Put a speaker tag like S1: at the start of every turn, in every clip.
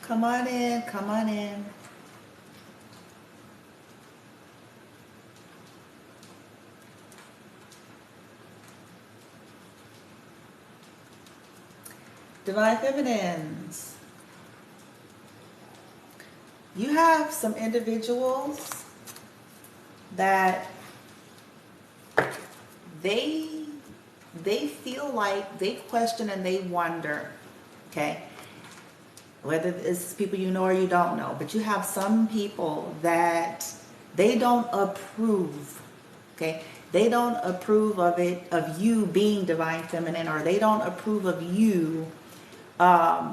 S1: Come on in, come on in. Divine Feminines, you have some individuals that they feel like they question and they wonder, okay? Whether it's people you know or you don't know, but you have some people that they don't approve, okay? They don't approve of it, of you being divine feminine, or they don't approve of you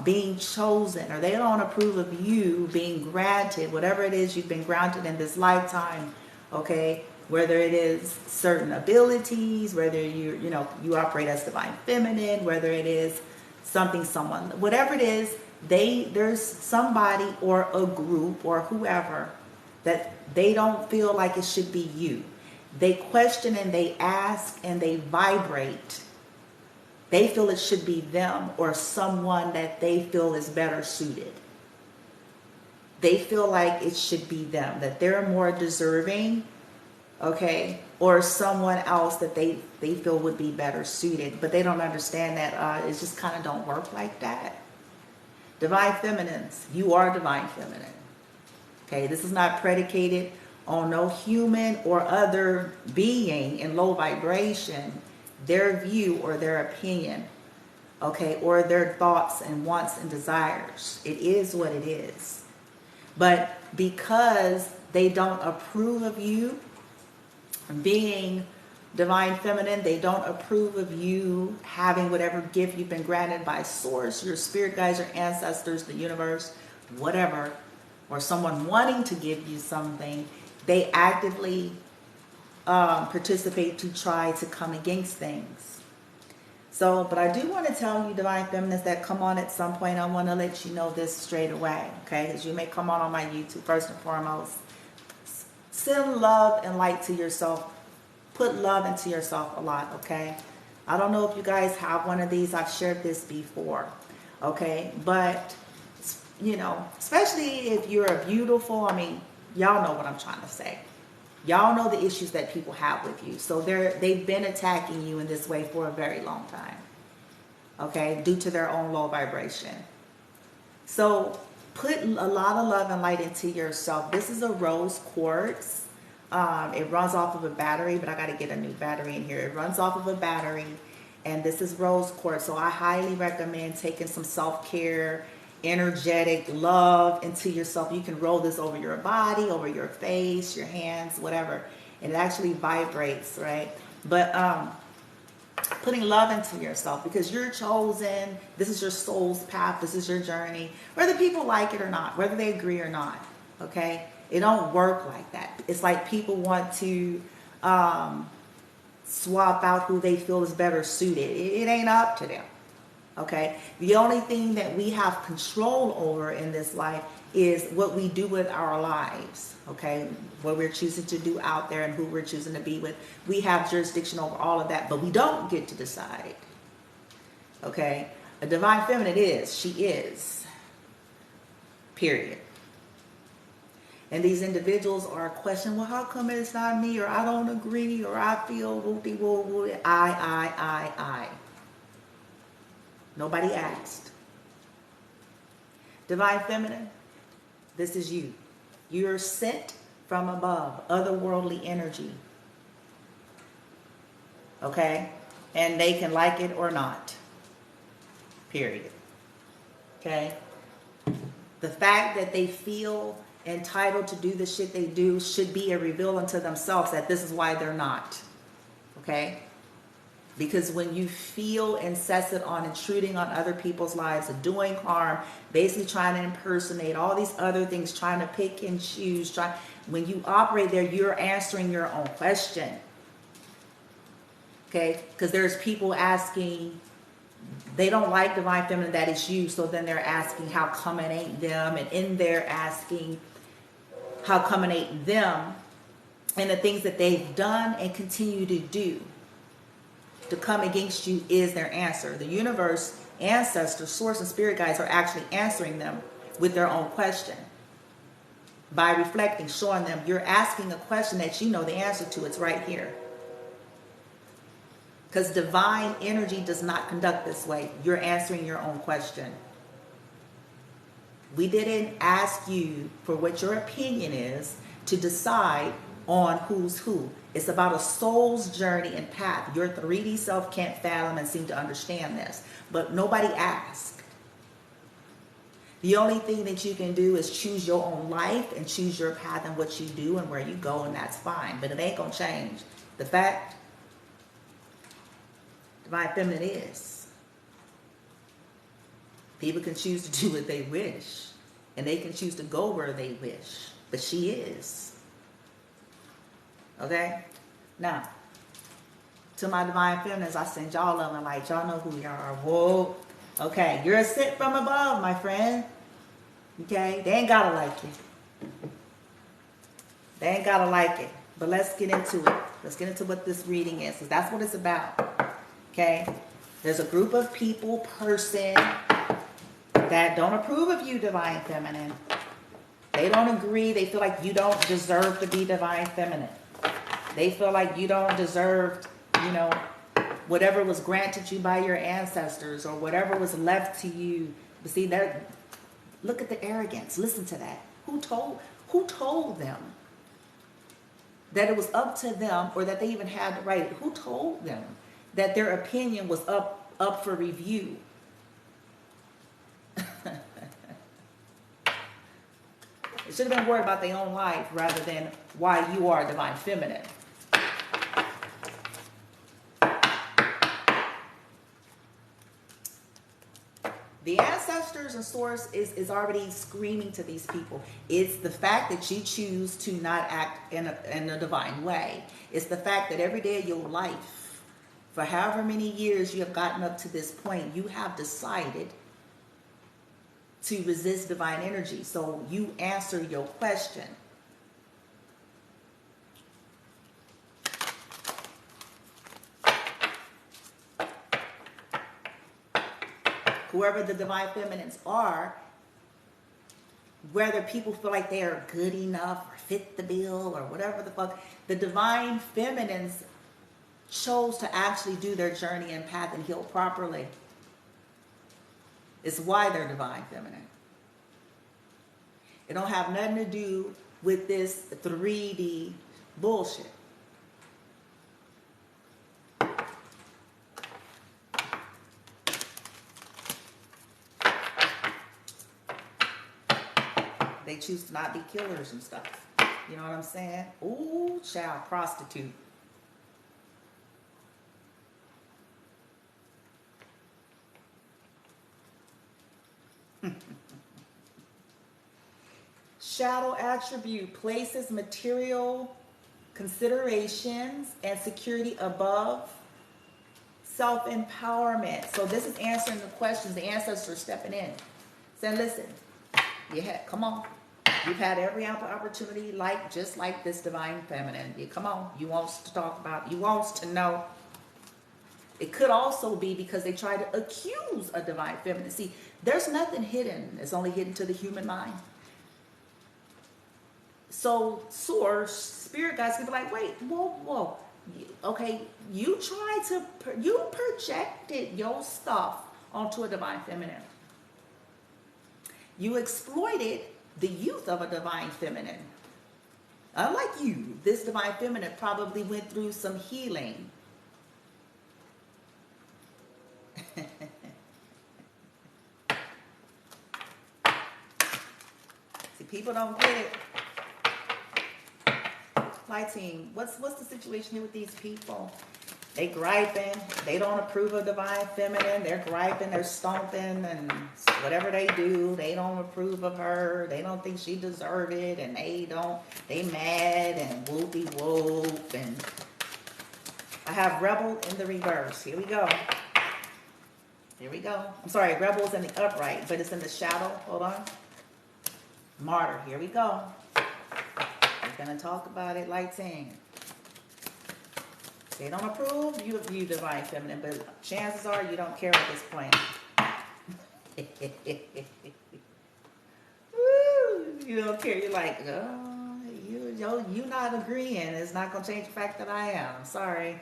S1: being chosen, or they don't approve of you being granted whatever it is you've been granted in this lifetime, okay? Whether it is certain abilities, whether you operate as divine feminine, whether it is someone, whatever it is, there's somebody or a group or whoever that they don't feel like it should be you. They question and they ask and they vibrate. They feel it should be them or someone that they feel is better suited. They feel like it should be them, that they're more deserving, okay, or someone else that they feel would be better suited. But they don't understand that it just kind of don't work like that. Divine Feminines, you are divine feminine. Okay, this is not predicated on no human or other being in low vibration, their view or their opinion, okay, or their thoughts and wants and desires. It is what it is. But because they don't approve of you being divine feminine, they don't approve of you having whatever gift you've been granted by source, your spirit guides, your ancestors, the universe, whatever, or someone wanting to give you something, they actively participate to try to come against things. So, but I do want to tell you, divine feminines that come on at some point, I want to let you know this straight away, okay? Because you may come on my YouTube first and foremost. Send love and light to yourself. Put love into yourself a lot, okay? I don't know if you guys have one of these. I've shared this before, okay? But, especially if you're a beautiful, y'all know what I'm trying to say. Y'all know the issues that people have with you. So they've been attacking you in this way for a very long time, okay? Due to their own low vibration. So put a lot of love and light into yourself. This is a rose quartz. It runs off of a battery, but I got to get a new battery in here. It runs off of a battery, and this is rose quartz. So I highly recommend taking some self-care, energetic love into yourself. You can roll this over your body, over your face, your hands, whatever. It actually vibrates, right? But putting love into yourself, because you're chosen. This is your soul's path. This is your journey, whether people like it or not, whether they agree or not, okay? It don't work like that. It's like people want to swap out who they feel is better suited. It ain't up to them, okay? The only thing that we have control over in this life is what we do with our lives, okay? What we're choosing to do out there and who we're choosing to be with. We have jurisdiction over all of that, but we don't get to decide, okay? A divine feminine is, she is, period. And these individuals are questioning, well, how come it's not me, or I don't agree, or I feel whoopty-woo, I. Nobody asked. Divine feminine, this is you. You're sent from above, otherworldly energy. Okay? And they can like it or not. Period. Okay? The fact that they feel entitled to do the shit they do should be a reveal unto themselves that this is why they're not. Okay? Because when you feel incessant on intruding on other people's lives, doing harm, basically trying to impersonate, all these other things, trying to pick and choose, when you operate there, you're answering your own question. Okay? Because there's people asking, they don't like divine feminine, that is you, so then they're asking how come it ain't them, and in there asking how come it ain't them, and the things that they've done and continue to do to come against you is their answer. The universe, ancestors, source, and spirit guides are actually answering them with their own question. By reflecting, showing them you're asking a question that you know the answer to. It's right here. Because divine energy does not conduct this way. You're answering your own question. We didn't ask you for what your opinion is to decide on who's who. It's about a soul's journey and path. Your 3D self can't fathom and seem to understand this. But nobody asked. The only thing that you can do is choose your own life and choose your path and what you do and where you go, and that's fine. But it ain't going to change the fact Divine Feminine is. People can choose to do what they wish, and they can choose to go where they wish, but she is. Okay? Now, to my Divine Feminines, I send y'all love and light. Y'all know who you are. Whoa. Okay, you're a sent from above, my friend. Okay? They ain't gotta like you. They ain't gotta like it. But let's get into it. Let's get into what this reading is, because that's what it's about. Okay? There's a group of people, person, that don't approve of you, Divine Feminine. They don't agree. They feel like you don't deserve to be Divine Feminine. They feel like you don't deserve, you know, whatever was granted you by your ancestors or whatever was left to you. But see, that, look at the arrogance. Listen to that. Who told them that it was up to them, or that they even had the right? Who told them that their opinion was up for review? They should have been worried about their own life rather than why you are Divine Feminine. The ancestors and source is already screaming to these people. It's the fact that you choose to not act in a divine way. It's the fact that every day of your life, for however many years you have gotten up to this point, you have decided to resist divine energy. So you answer your question. Whoever the Divine Feminines are, whether people feel like they are good enough or fit the bill or whatever the fuck, the Divine Feminines chose to actually do their journey and path and heal properly. It's why they're Divine Feminine. It don't have nothing to do with this 3D bullshit. They choose to not be killers and stuff. You know what I'm saying? Ooh, child, prostitute. Shadow attribute places material considerations and security above self-empowerment. So this is answering the questions. The ancestors are stepping in, saying, listen, come on. You've had every opportunity, just like this Divine Feminine. Come on. You wants to talk about, you wants to know. It could also be because they try to accuse a Divine Feminine. See, there's nothing hidden. It's only hidden to the human mind. So source, spirit guides can be like, wait, whoa. Okay, you projected your stuff onto a Divine Feminine. You exploited the youth of a Divine Feminine. Unlike you, this Divine Feminine probably went through some healing. See, people don't get it. My team, what's the situation here with these people? They griping. They don't approve of Divine Feminine. They're griping. They're stomping and whatever they do. They don't approve of her. They don't think she deserves it. And they mad and whoopie whoop. And I have rebel in the reverse. Here we go. Here we go. I'm sorry, rebel's in the upright, but it's in the shadow. Hold on. Martyr. Here we go. We're going to talk about it like 10. They don't approve of you, Divine Feminine, but chances are you don't care at this point. You don't care. You're like, oh, you not agreeing. It's not going to change the fact that I am. Sorry.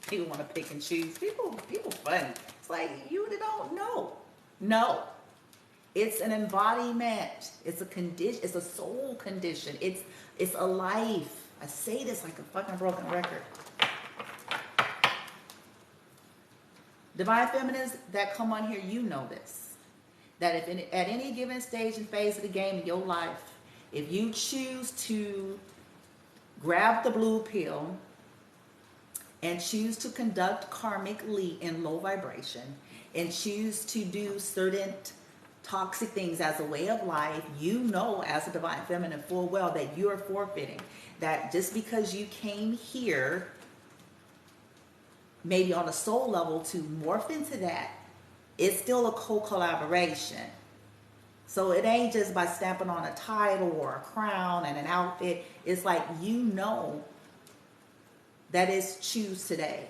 S1: People want to pick and choose. People funny. It's like, you don't know. No. It's an embodiment. It's a condition. It's a soul condition. It's a life. I say this like a fucking broken record. Divine feminines that come on here, you know this. That if at any given stage and phase of the game in your life, if you choose to grab the blue pill and choose to conduct karmically in low vibration and choose to do certain toxic things as a way of life, you know as a divine feminine full well that you're forfeiting. That just because you came here, maybe on a soul level, to morph into that, it's still a co-collaboration. So it ain't just by stamping on a title or a crown and an outfit. It's like, you know that is choose today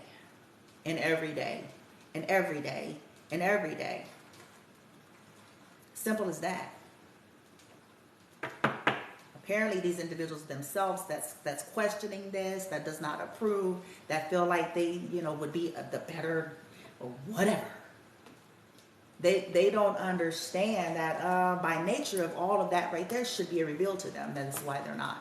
S1: and every day and every day and every day. Simple as that. Apparently these individuals themselves that's questioning this, that does not approve, that feel like they, would be the better or whatever. They don't understand that by nature of all of that right there should be revealed to them. That's why they're not.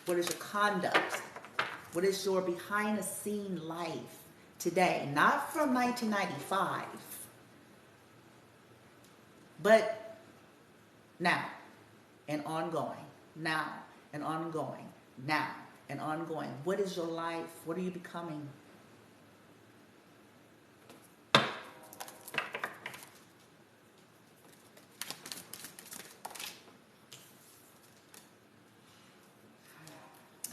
S1: What is your conduct? What is your behind the scene life today? Not from 1995, but now and ongoing. Now and ongoing. Now and ongoing. What is your life? What are you becoming?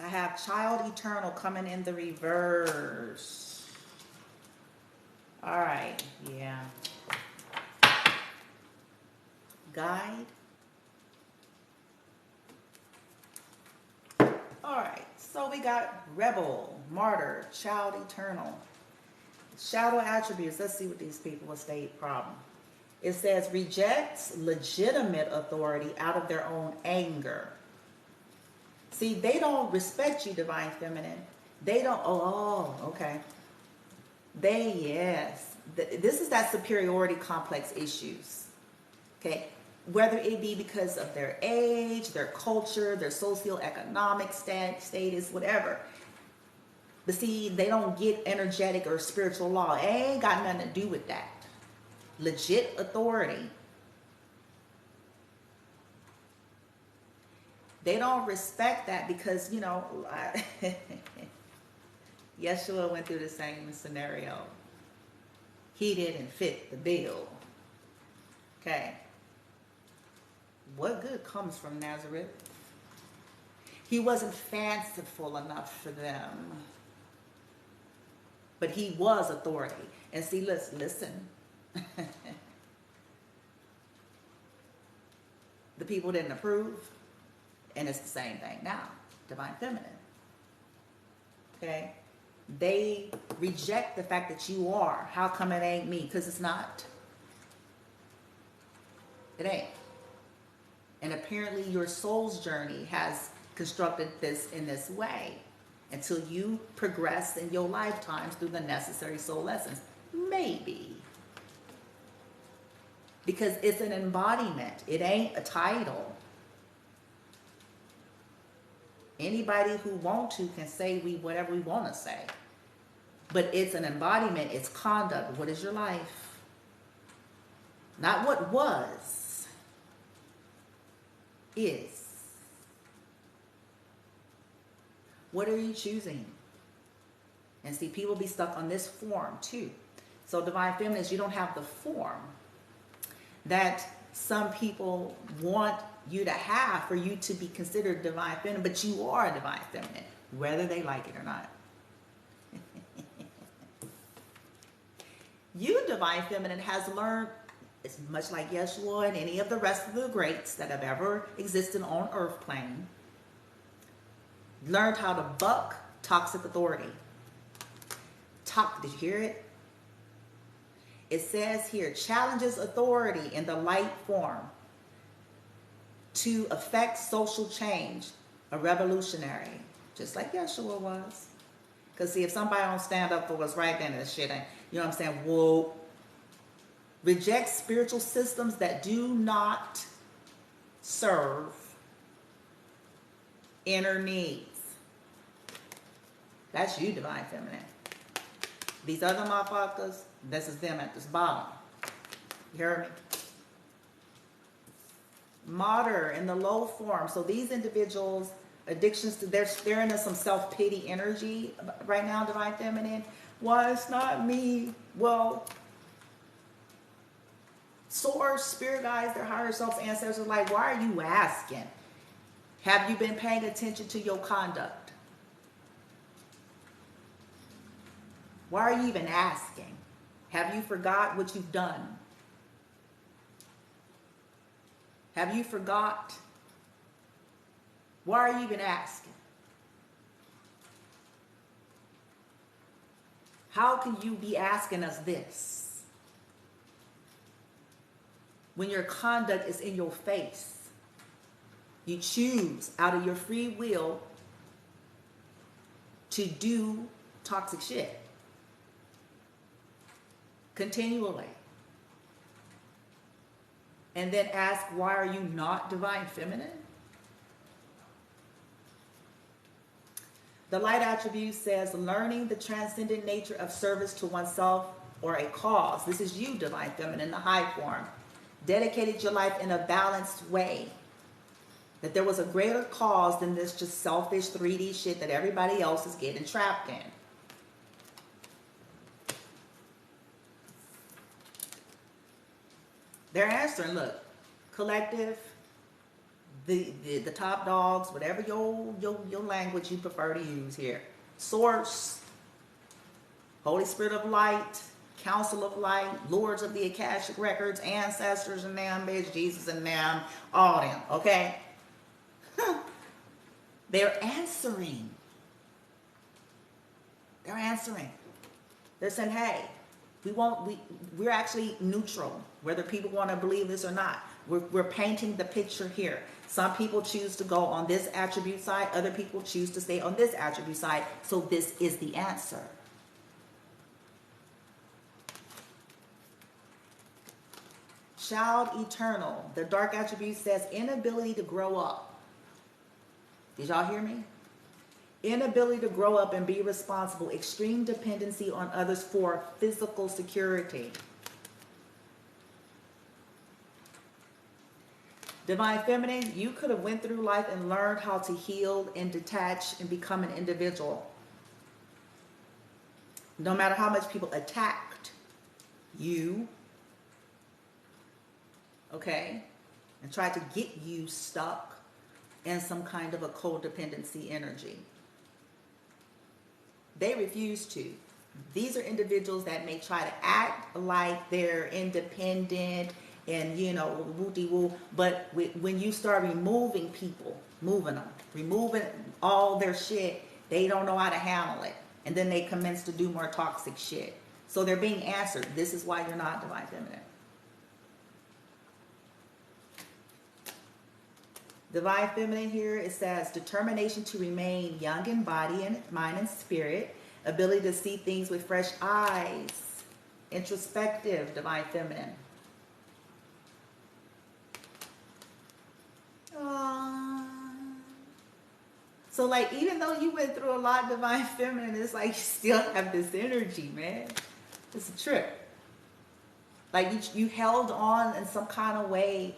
S1: I have child eternal coming in the reverse. All right, yeah. Guide. All right, so we got rebel, martyr, child eternal. Shadow attributes. Let's see what these people will state problem. It says rejects legitimate authority out of their own anger. See, they don't respect you, divine feminine. They don't, okay. Yes. This is that superiority complex issues. Okay. Whether it be because of their age, their culture, their socioeconomic status, whatever. But see, they don't get energetic or spiritual law. It ain't got nothing to do with that. Legit authority. They don't respect that because, Yeshua went through the same scenario. He didn't fit the bill. Okay. What good comes from Nazareth? He wasn't fanciful enough for them. But he was authority. And see, listen. The people didn't approve. And it's the same thing now. Divine feminine. Okay? They reject the fact that you are. How come it ain't me? Because it's not. It ain't. And apparently your soul's journey has constructed this in this way until you progress in your lifetimes through the necessary soul lessons. Maybe. Because it's an embodiment. It ain't a title. Anybody who want to can say whatever we want to say. But it's an embodiment. It's conduct. What is your life? Not what was. Is. What are you choosing? And see, people be stuck on this form too. So divine feminines, you don't have the form that some people want you to have for you to be considered divine feminine, but you are a divine feminine, whether they like it or not. You, divine feminine, has learned It's much like Yeshua and any of the rest of the greats that have ever existed on earth plane, learned how to buck toxic authority. Did you hear it? It says here, challenges authority in the light form to affect social change, a revolutionary, just like Yeshua was. Because see, if somebody don't stand up for what's right, then this shit ain't, you know what I'm saying? Whoa. Reject spiritual systems that do not serve inner needs. That's you, Divine Feminine. These other motherfuckers, this is them at this bottom. You hear me? Martyr in the low form. So these individuals, addictions to, they're into some self-pity energy right now, Divine Feminine. Why it's not me? Well, source, spirit guides, their higher selves, ancestors, like, why are you asking? Have you been paying attention to your conduct? Why are you even asking? Have you forgot what you've done? Have you forgot? Why are you even asking? How can you be asking us this when your conduct is in your face? You choose out of your free will to do toxic shit continually. And then ask, why are you not Divine Feminine? The light attribute says, learning the transcendent nature of service to oneself or a cause. This is you, Divine Feminine, the high form. Dedicated your life in a balanced way. That there was a greater cause than this just selfish 3D shit that everybody else is getting trapped in. They're answering, look, collective, the top dogs, whatever your language you prefer to use here. Source, Holy Spirit of Light, Council of Light, Lords of the Akashic Records, ancestors and them, bitch, Jesus and them, all them, okay? They're answering. They're answering. They're saying, hey, we're actually neutral, whether people want to believe this or not. We're painting the picture here. Some people choose to go on this attribute side. Other people choose to stay on this attribute side. So this is the answer. Child eternal. The dark attribute says inability to grow up. Did y'all hear me? Inability to grow up and be responsible. Extreme dependency on others for physical security. Divine Feminine, you could have went through life and learned how to heal and detach and become an individual. No matter how much people attacked you, okay, and tried to get you stuck in some kind of a codependency energy. They refuse to. These are individuals that may try to act like they're independent and, you know, woo-de-woo, but when you start removing people, moving them, removing all their shit, they don't know how to handle it. And then they commence to do more toxic shit. So they're being answered. This is why you're not Divine Feminine. Divine Feminine here, it says determination to remain young in body and mind and spirit, ability to see things with fresh eyes, introspective, Divine Feminine. Aww. So like, even though you went through a lot, Divine Feminine, it's like you still have this energy, man. It's a trip. Like you held on in some kind of way.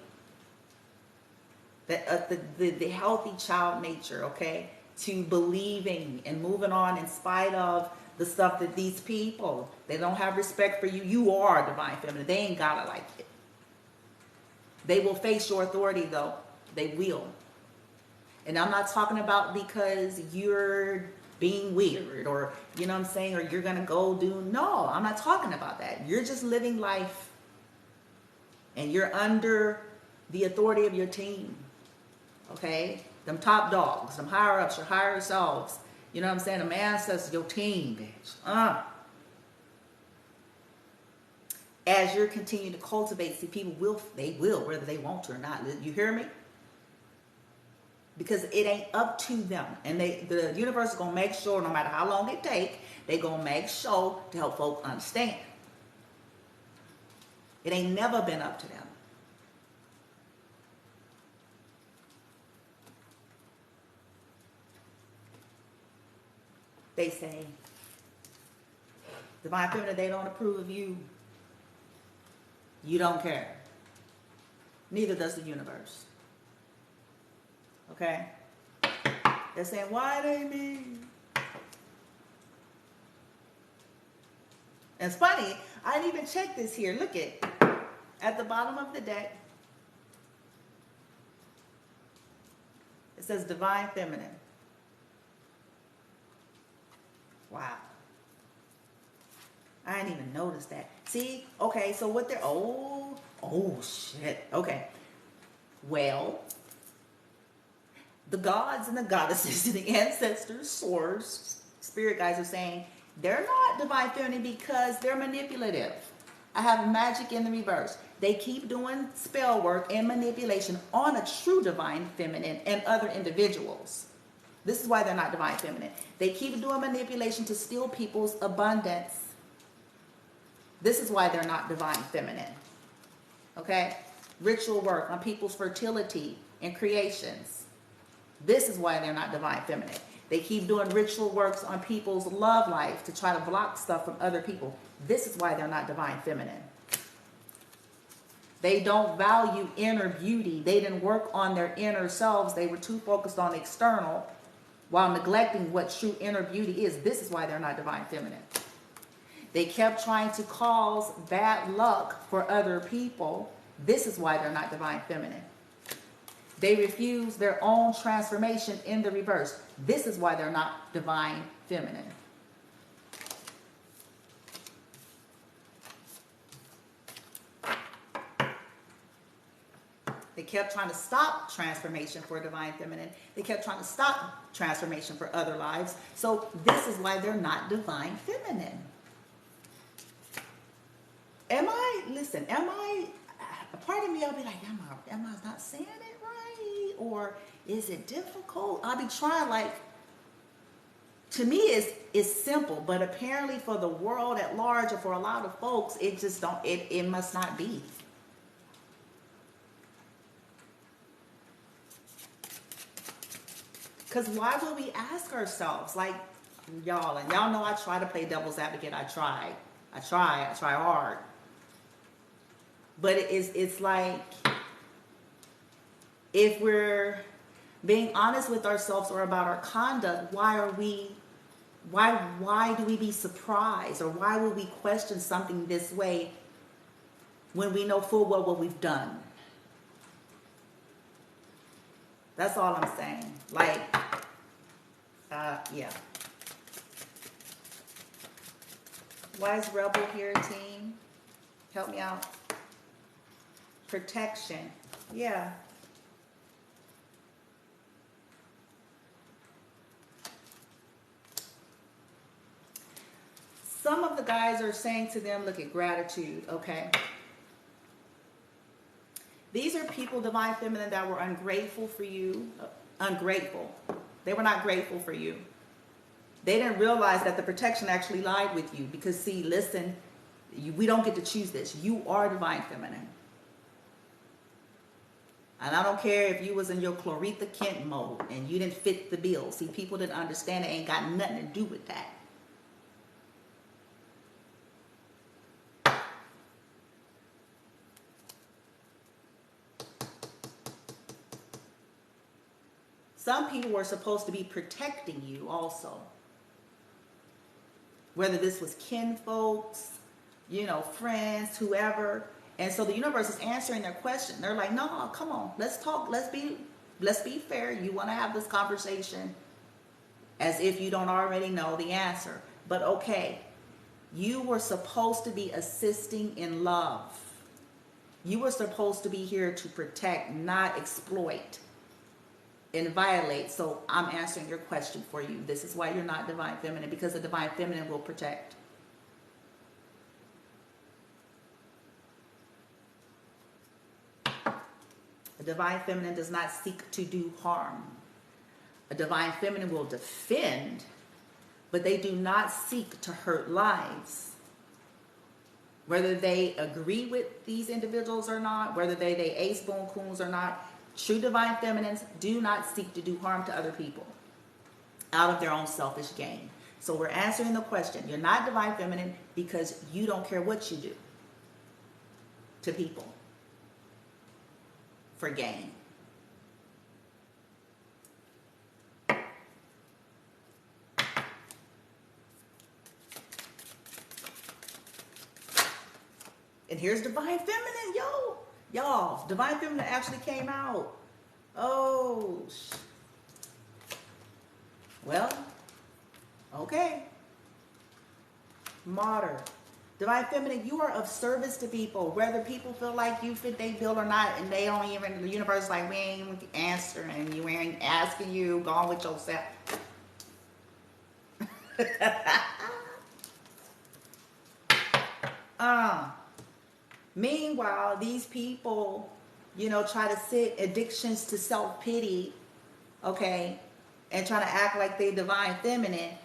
S1: The healthy child nature, okay, to believing and moving on in spite of the stuff that these people, they don't have respect for you. You are Divine Feminine. They ain't gotta like it. They will face your authority though. They will. And I'm not talking about because you're being weird or, you know what I'm saying, or you're gonna go do, no, I'm not talking about that. You're just living life and you're under the authority of your team, okay? Them top dogs, them higher ups, your higher selves. You know what I'm saying? The ancestors, your team, bitch. As you're continuing to cultivate, see, people will, whether they want to or not. You hear me? Because it ain't up to them. And the universe is going to make sure, no matter how long it takes, they're going to make sure to help folks understand. It ain't never been up to them. They say, Divine Feminine, they don't approve of you. You don't care. Neither does the universe. Okay? They're saying, why they me? And it's funny, I didn't even check this here. Look at the bottom of the deck. It says Divine Feminine. Wow. I didn't even notice that. See? Okay, so what they're... Oh, shit. Okay. Well, the gods and the goddesses and the ancestors, source, spirit guides are saying they're not Divine Feminine because they're manipulative. I have magic in the reverse. They keep doing spell work and manipulation on a true Divine Feminine and other individuals. This is why they're not Divine Feminine. They keep doing manipulation to steal people's abundance. This is why they're not Divine Feminine. Okay? Ritual work on people's fertility and creations. This is why they're not Divine Feminine. They keep doing ritual works on people's love life to try to block stuff from other people. This is why they're not Divine Feminine. They don't value inner beauty. They didn't work on their inner selves. They were too focused on external while neglecting what true inner beauty is. This is why they're not Divine Feminine. They kept trying to cause bad luck for other people. This is why they're not Divine Feminine. They refuse their own transformation in the reverse. This is why they're not Divine Feminine. They kept trying to stop transformation for Divine Feminine. They kept trying to stop transformation for other lives. So this is why they're not Divine Feminine. A part of me, I'll be like, am I not saying it right? Or is it difficult? I'll be trying, to me it's simple, but apparently for the world at large or for a lot of folks, it must not be. Because why would we ask ourselves, y'all know I try to play devil's advocate. I try hard. But it's like, if we're being honest with ourselves or about our conduct, why do we be surprised, or why would we question something this way when we know full well what we've done? That's all I'm saying. Yeah. Why is Rebel here, team? Help me out. Protection. Yeah. Some of the guys are saying to them, look at gratitude, okay? These are people, Divine Feminine, that were ungrateful for you. Ungrateful. They were not grateful for you. They didn't realize that the protection actually lied with you. Because, see, listen, we don't get to choose this. You are Divine Feminine. And I don't care if you was in your Clarita Kent mode and you didn't fit the bill. See, people didn't understand it ain't got nothing to do with that. Some people were supposed to be protecting you also. Whether this was kin folks, friends, whoever. And so the universe is answering their question. They're like, no, come on, let's talk. Let's be fair. You want to have this conversation as if you don't already know the answer. But okay, you were supposed to be assisting in love. You were supposed to be here to protect, not exploit and violate. So I'm answering your question for you. This is why you're not divine feminine, because the divine feminine will protect. A divine feminine does not seek to do harm. A divine feminine will defend, but they do not seek to hurt lives. Whether they agree with these individuals or not, whether they ace boon coons or not, true divine feminines do not seek to do harm to other people out of their own selfish gain. So we're answering the question. You're not divine feminine because you don't care what you do to people for gain. And here's divine feminine, y'all. Divine feminine actually came out. Oh, well, okay. Martyr. Divine feminine, you are of service to people, whether people feel like you fit their bill or not, and they don't even, the universe is like, we ain't answering you, we ain't asking you, go on with yourself. Meanwhile, these people, try to sit addictions to self-pity, okay, and try to act like they divine feminine.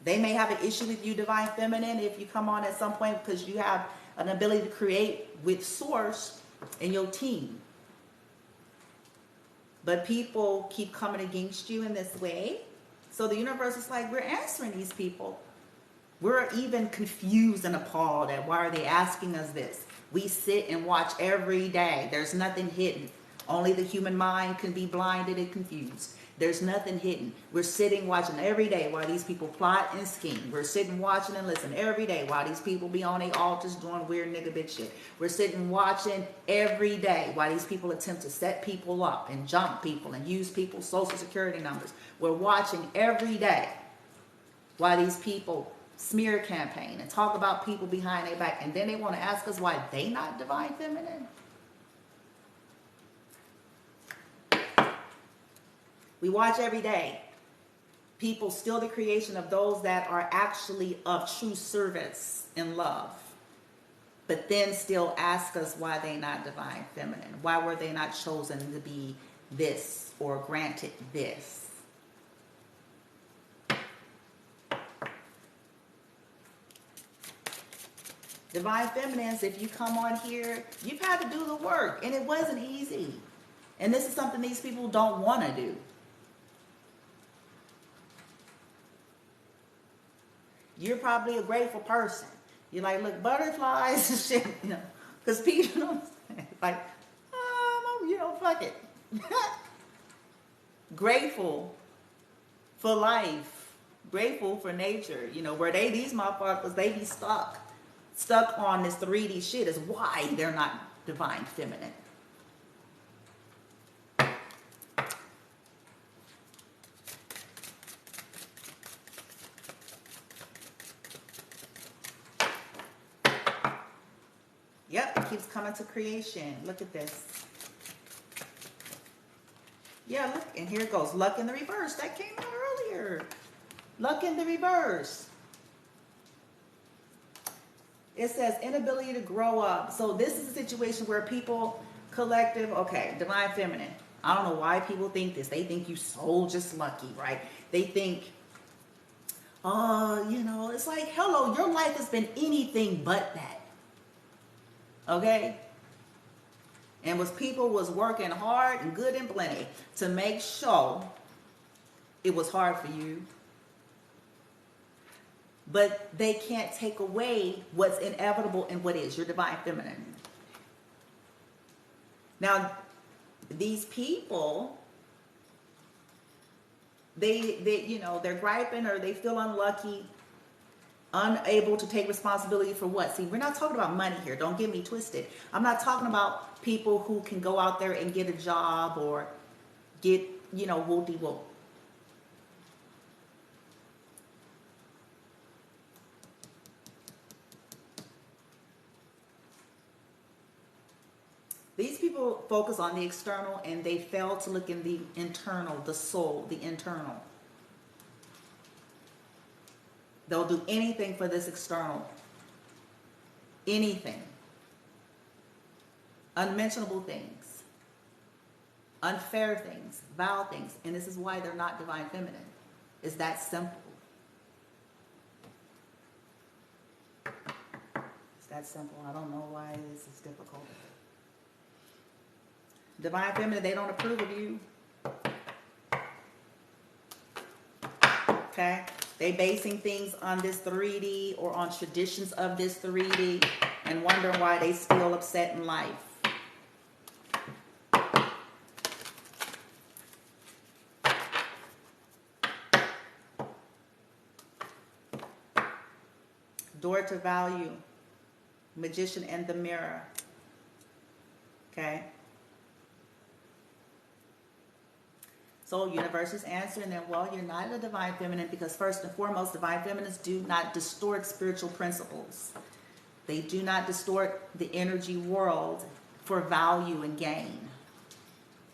S1: They may have an issue with you, divine feminine, if you come on at some point because you have an ability to create with source in your team. But people keep coming against you in this way. So the universe is like, we're answering these people. We're even confused and appalled at why are they asking us this. We sit and watch every day. There's nothing hidden. Only the human mind can be blinded and confused. There's nothing hidden. We're sitting watching every day while these people plot and scheme. We're sitting watching and listening every day while these people be on their altars doing weird nigga bitch shit. We're sitting watching every day while these people attempt to set people up and jump people and use people's social security numbers. We're watching every day while these people smear campaign and talk about people behind their back, and then they want to ask us why they not divine feminine. We watch every day people steal the creation of those that are actually of true service and love, but then still ask us why they not divine feminine. Why were they not chosen to be this or granted this? Divine feminines, if you come on here, you've had to do the work, and it wasn't easy. And this is something these people don't want to do. You're probably a grateful person. You're like, look, butterflies and shit, because people, like, fuck it. Grateful for life, grateful for nature, where these motherfuckers, they be stuck on this 3D shit is why they're not divine feminine. Yep, it keeps coming to creation. Look at this. Yeah, look, and here it goes. Luck in the reverse. That came out earlier. Luck in the reverse. It says inability to grow up. So this is a situation where people, collective, okay, divine feminine. I don't know why people think this. They think you so just lucky, right? They think, it's like, hello, your life has been anything but that. Okay? And people was working hard and good and plenty to make sure it was hard for you. But they can't take away what's inevitable and what is your divine feminine. Now, these people, they're griping or they feel unlucky, unable to take responsibility for what? See, we're not talking about money here. Don't get me twisted. I'm not talking about people who can go out there and get a job or get, whoop-de-whoop. These people focus on the external and they fail to look in the internal, the soul, the internal. They'll do anything for this external. Anything. Unmentionable things. Unfair things. Vile things. And this is why they're not divine feminine. It's that simple. It's that simple. I don't know why this is difficult. Divine feminine, they don't approve of you. Okay? They basing things on this 3D or on traditions of this 3D and wondering why they still upset in life. Door to value. Magician and the mirror. Okay? So universe is answering them, well, you're not a divine feminine because first and foremost, divine feminines do not distort spiritual principles. They do not distort the energy world for value and gain.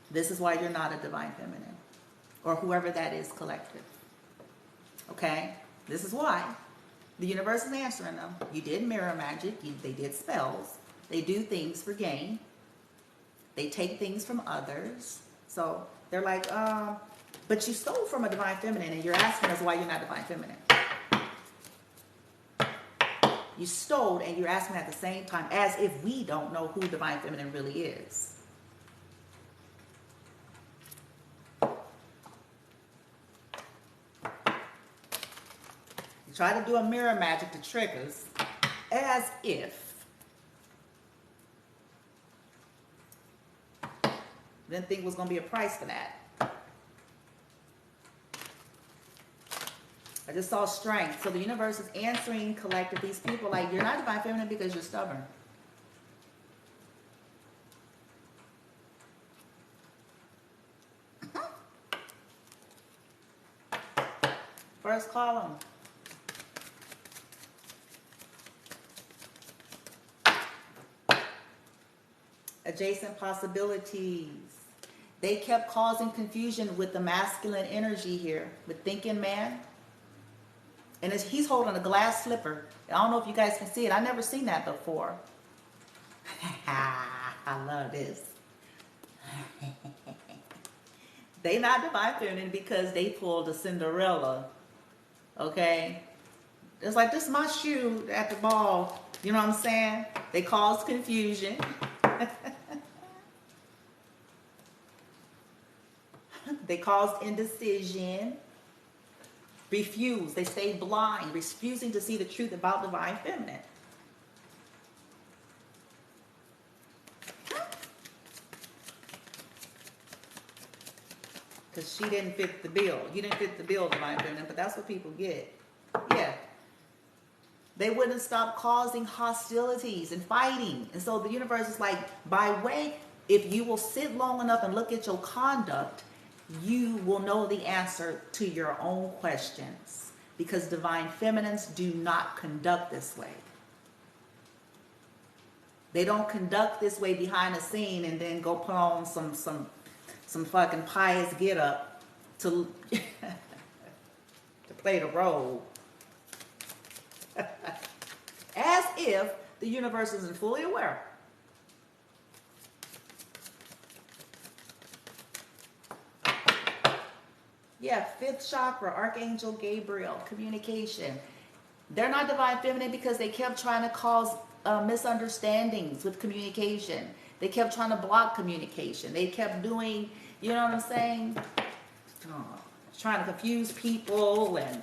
S1: This is why you're not a divine feminine or whoever that is collective. Okay? This is why. The universe is answering them. You did mirror magic. They did spells. They do things for gain. They take things from others. So they're like, but you stole from a divine feminine and you're asking us why you're not divine feminine. You stole and you're asking at the same time as if we don't know who divine feminine really is. You try to do a mirror magic to trick us as if. Didn't think it was going to be a price for that. I just saw strength. So the universe is answering collective these people like, you're not divine feminine because you're stubborn. First column. Adjacent possibilities. They kept causing confusion with the masculine energy here, with thinking man. And he's holding a glass slipper. I don't know if you guys can see it. I've never seen that before. I love this. They not divine feminine because they pulled a Cinderella. Okay? It's like, this is my shoe at the ball. You know what I'm saying? They caused confusion. They caused indecision. Refuse. They stayed blind, refusing to see the truth about divine feminine. Because she didn't fit the bill. You didn't fit the bill, divine feminine, but that's what people get. Yeah. They wouldn't stop causing hostilities and fighting. And so the universe is like, by way, if you will sit long enough and look at your conduct, you will know the answer to your own questions, because divine feminines do not conduct this way. They don't conduct this way behind the scene and then go put on some fucking pious get up to to play the role. As if the universe isn't fully aware. Yeah, fifth chakra, Archangel Gabriel, communication. They're not divine feminine because they kept trying to cause misunderstandings with communication. They kept trying to block communication. They kept doing, you know what I'm saying? Trying to confuse people. And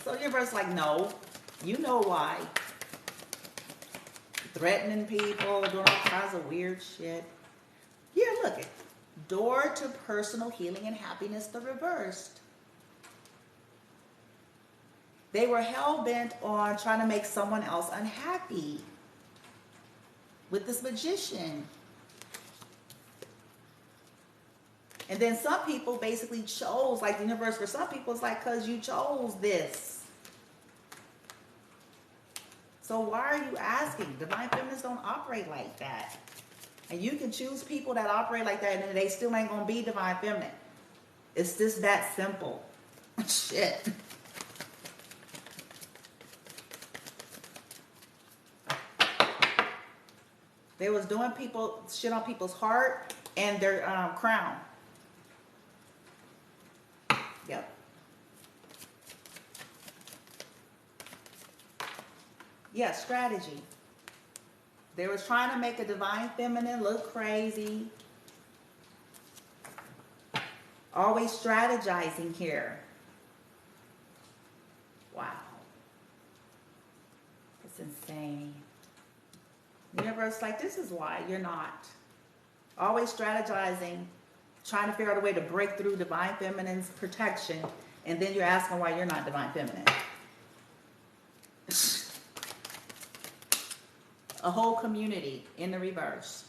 S1: so the universe is like, no, you know why. Threatening people, doing all kinds of weird shit. Yeah, look it. Door to personal healing and happiness, the reversed. They were hell-bent on trying to make someone else unhappy with this magician. And then some people basically chose, like the universe for some people, it's like, because you chose this. So why are you asking? Divine feminists don't operate like that. And you can choose people that operate like that and they still ain't going to be divine feminine. It's just that simple. Shit. They was doing shit on people's heart and their crown. Yep. Yeah, strategy. They was trying to make a divine feminine look crazy. Always strategizing here. Wow. It's insane. The universe, like, this is why you're not. Always strategizing, trying to figure out a way to break through divine feminine's protection, and then you're asking why you're not divine feminine. A whole community in the reverse.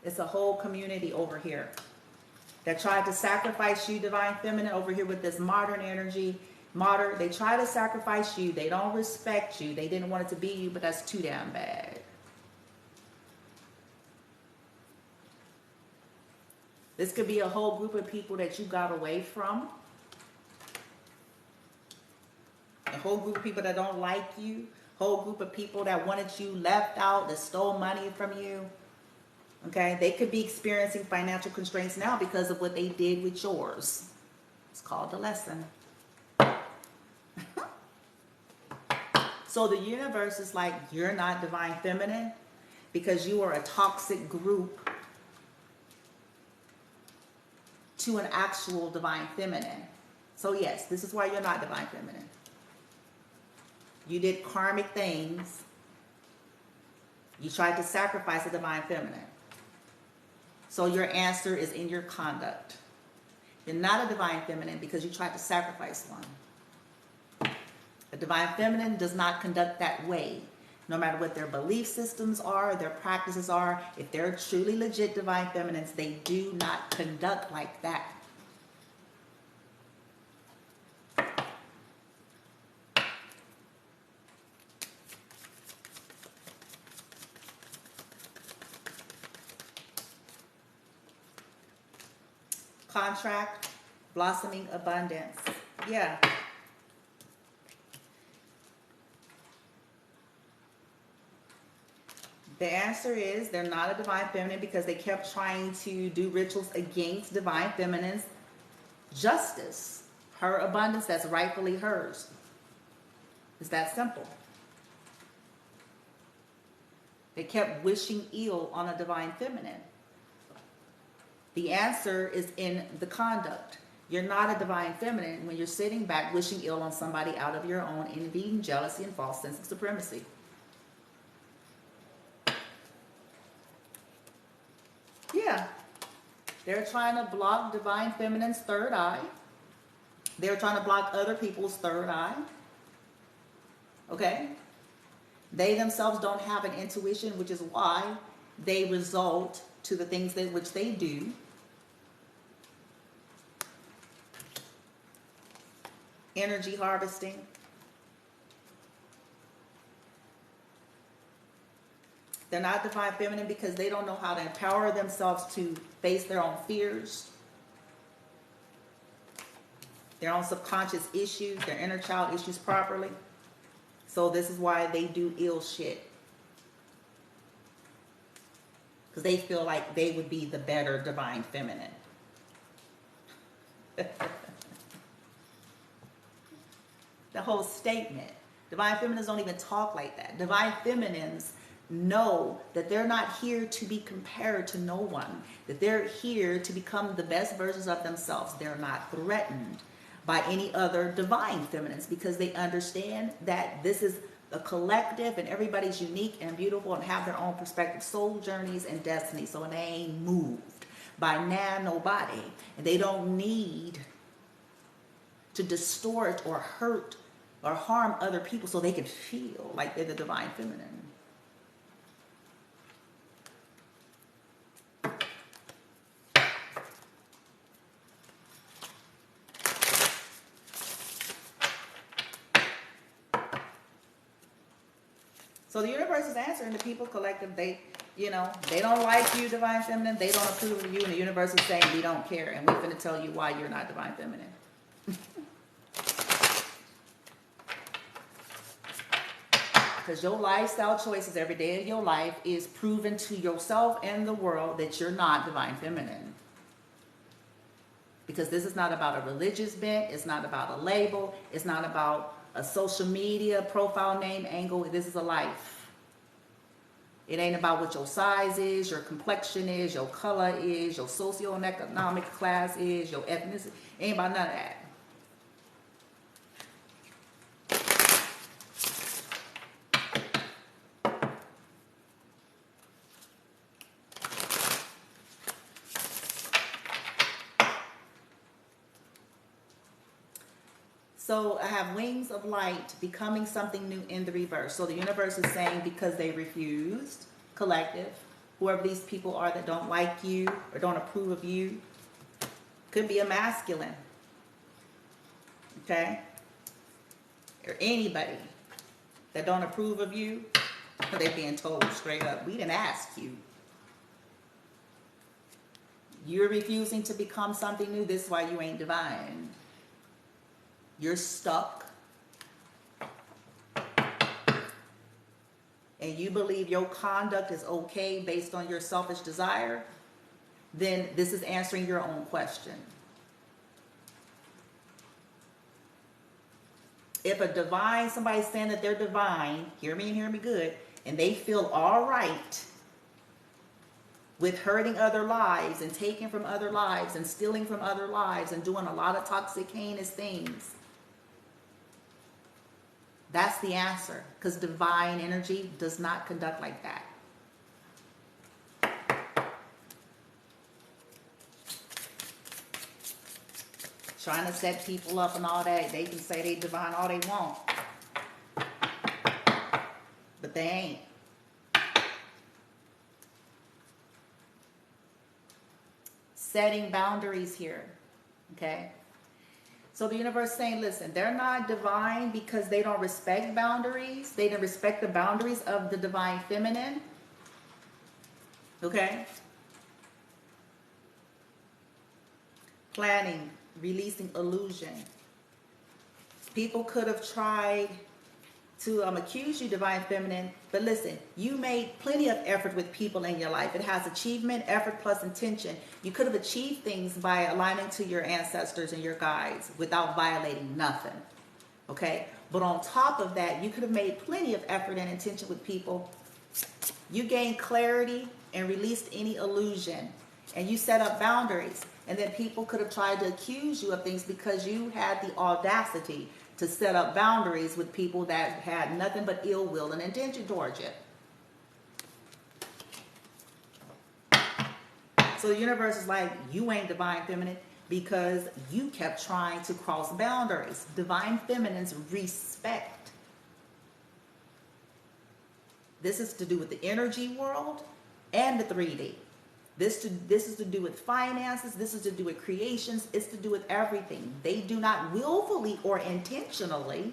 S1: It's a whole community over here that tried to sacrifice you, divine feminine, over here with this modern energy. They try to sacrifice you. They don't respect you. They didn't want it to be you, but that's too damn bad. This could be a whole group of people that you got away from. A whole group of people that don't like you. Whole group of people that wanted you left out, that stole money from you. Okay? They could be experiencing financial constraints now because of what they did with yours. It's called the lesson. So the universe is like, you're not divine feminine because you are a toxic group to an actual divine feminine. So yes, this is why you're not divine feminine. You did karmic things. You tried to sacrifice a divine feminine. So your answer is in your conduct. You're not a divine feminine because you tried to sacrifice one. A divine feminine does not conduct that way. No matter what their belief systems are, their practices are, if they're truly legit divine feminines, they do not conduct like that. Contract, blossoming abundance. Yeah. The answer is they're not a divine feminine because they kept trying to do rituals against divine feminine's justice, her abundance that's rightfully hers. It's that simple. They kept wishing ill on a divine feminine. The answer is in the conduct. You're not a divine feminine when you're sitting back wishing ill on somebody out of your own envy and jealousy and false sense of supremacy. Yeah. They're trying to block divine feminine's third eye. They're trying to block other people's third eye. Okay? They themselves don't have an intuition, which is why they result to the things which they do. Energy harvesting. They're not divine feminine because they don't know how to empower themselves to face their own fears, their own subconscious issues, their inner child issues properly. So this is why they do ill shit. Because they feel like they would be the better divine feminine. The whole statement. Divine feminines don't even talk like that. Divine feminines know that they're not here to be compared to no one. That they're here to become the best versions of themselves. They're not threatened by any other divine feminines because they understand that this is a collective and everybody's unique and beautiful and have their own perspective, soul journeys and destiny. So they ain't moved by nobody. And they don't need to distort or hurt or harm other people so they can feel like they're the divine feminine. So the universe is answering the people collective. You know, they don't like you, Divine Feminine. They don't approve of you, and the universe is saying we don't care, and we're going to tell you why you're not Divine Feminine. Because your lifestyle choices every day of your life is proven to yourself and the world that you're not Divine Feminine. Because this is not about a religious bent. It's not about a label. It's not about a social media profile name angle. This is a life. It ain't about what your size is, your complexion is, your color is, your socioeconomic class is, your ethnicity. It ain't about none of that. So I have wings of light, becoming something new in the reverse. So the universe is saying because they refused, collective, whoever these people are that don't like you or don't approve of you, could be a masculine, okay? Or anybody that don't approve of you, they're being told straight up, we didn't ask you. You're refusing to become something new, this is why you ain't divine. You're stuck, and you believe your conduct is okay based on your selfish desire, then this is answering your own question. If a divine, somebody's saying that they're divine, hear me and hear me good, and they feel all right with hurting other lives and taking from other lives and stealing from other lives and doing a lot of toxic, heinous things, that's the answer, because divine energy does not conduct like that. Trying to set people up and all that, they can say they divine all they want, but they ain't. Setting boundaries here, okay? So the universe is saying, listen, they're not divine because they don't respect boundaries. They don't respect the boundaries of the divine feminine. Okay? Planning, releasing illusion. People could have tried to accuse you, divine feminine, but listen, you made plenty of effort with people in your life. It has achievement, effort plus intention. You could have achieved things by aligning to your ancestors and your guides without violating nothing, okay? But on top of that, you could have made plenty of effort and intention with people. You gained clarity and released any illusion, and you set up boundaries, and then people could have tried to accuse you of things because you had the audacity to set up boundaries with people that had nothing but ill will and intention towards you. So the universe is like, you ain't divine feminine because you kept trying to cross boundaries. Divine feminines respect. This is to do with the energy world and the 3D. This is to do with finances. This is to do with creations. It's to do with everything. They do not willfully or intentionally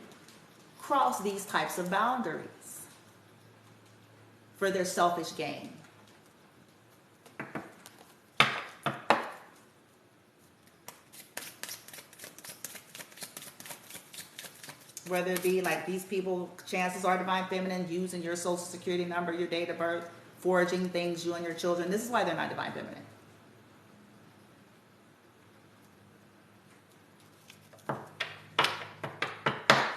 S1: cross these types of boundaries for their selfish gain. Whether it be like these people, chances are divine feminine, using your social security number, your date of birth, forging things, you and your children. This is why they're not divine feminine.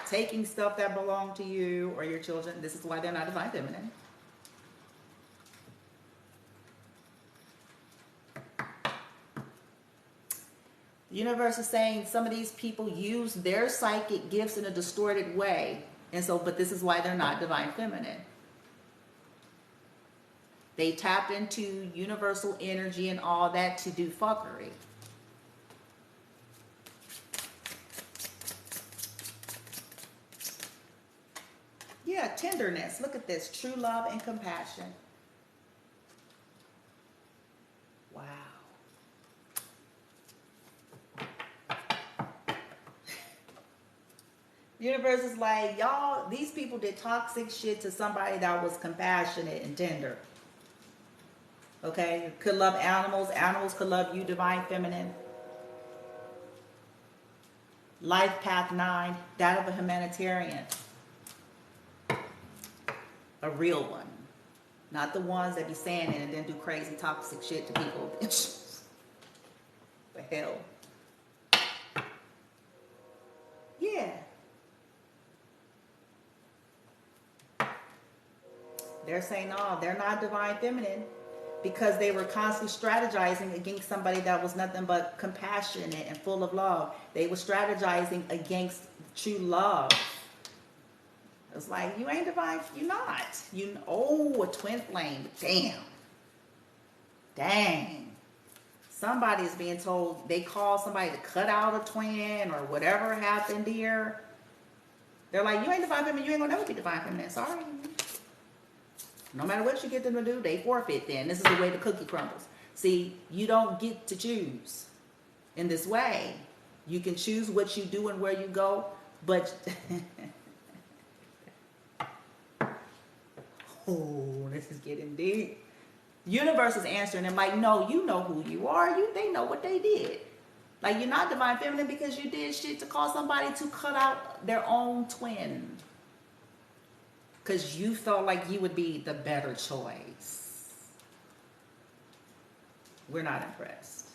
S1: Taking stuff that belong to you or your children. This is why they're not divine feminine. The universe is saying some of these people use their psychic gifts in a distorted way. And so, but this is why they're not divine feminine. They tapped into universal energy and all that to do fuckery. Yeah, tenderness. Look at this. True love and compassion. Wow. The universe is like, y'all, these people did toxic shit to somebody that was compassionate and tender. Okay? Could love animals. Animals could love you, divine feminine. Life path 9, that of a humanitarian. A real one. Not the ones that be saying it and then do crazy toxic shit to people. The hell. Yeah. They're saying, no, they're not divine feminine because they were constantly strategizing against somebody that was nothing but compassionate and full of love. They were strategizing against true love. It's like, you ain't divine, you're not. Oh, a twin flame. Dang. Somebody is being told, they call somebody to cut out a twin or whatever happened here. They're like, you ain't divine feminine, you ain't gonna never be divine feminine. Sorry. No matter what you get them to do, they forfeit then. This is the way the cookie crumbles. See, you don't get to choose in this way. You can choose what you do and where you go, but oh, this is getting deep. Universe is answering them like, no, you know who you are. They know what they did. Like, you're not divine feminine because you did shit to cause somebody to cut out their own twin. Because you felt like you would be the better choice. We're not impressed.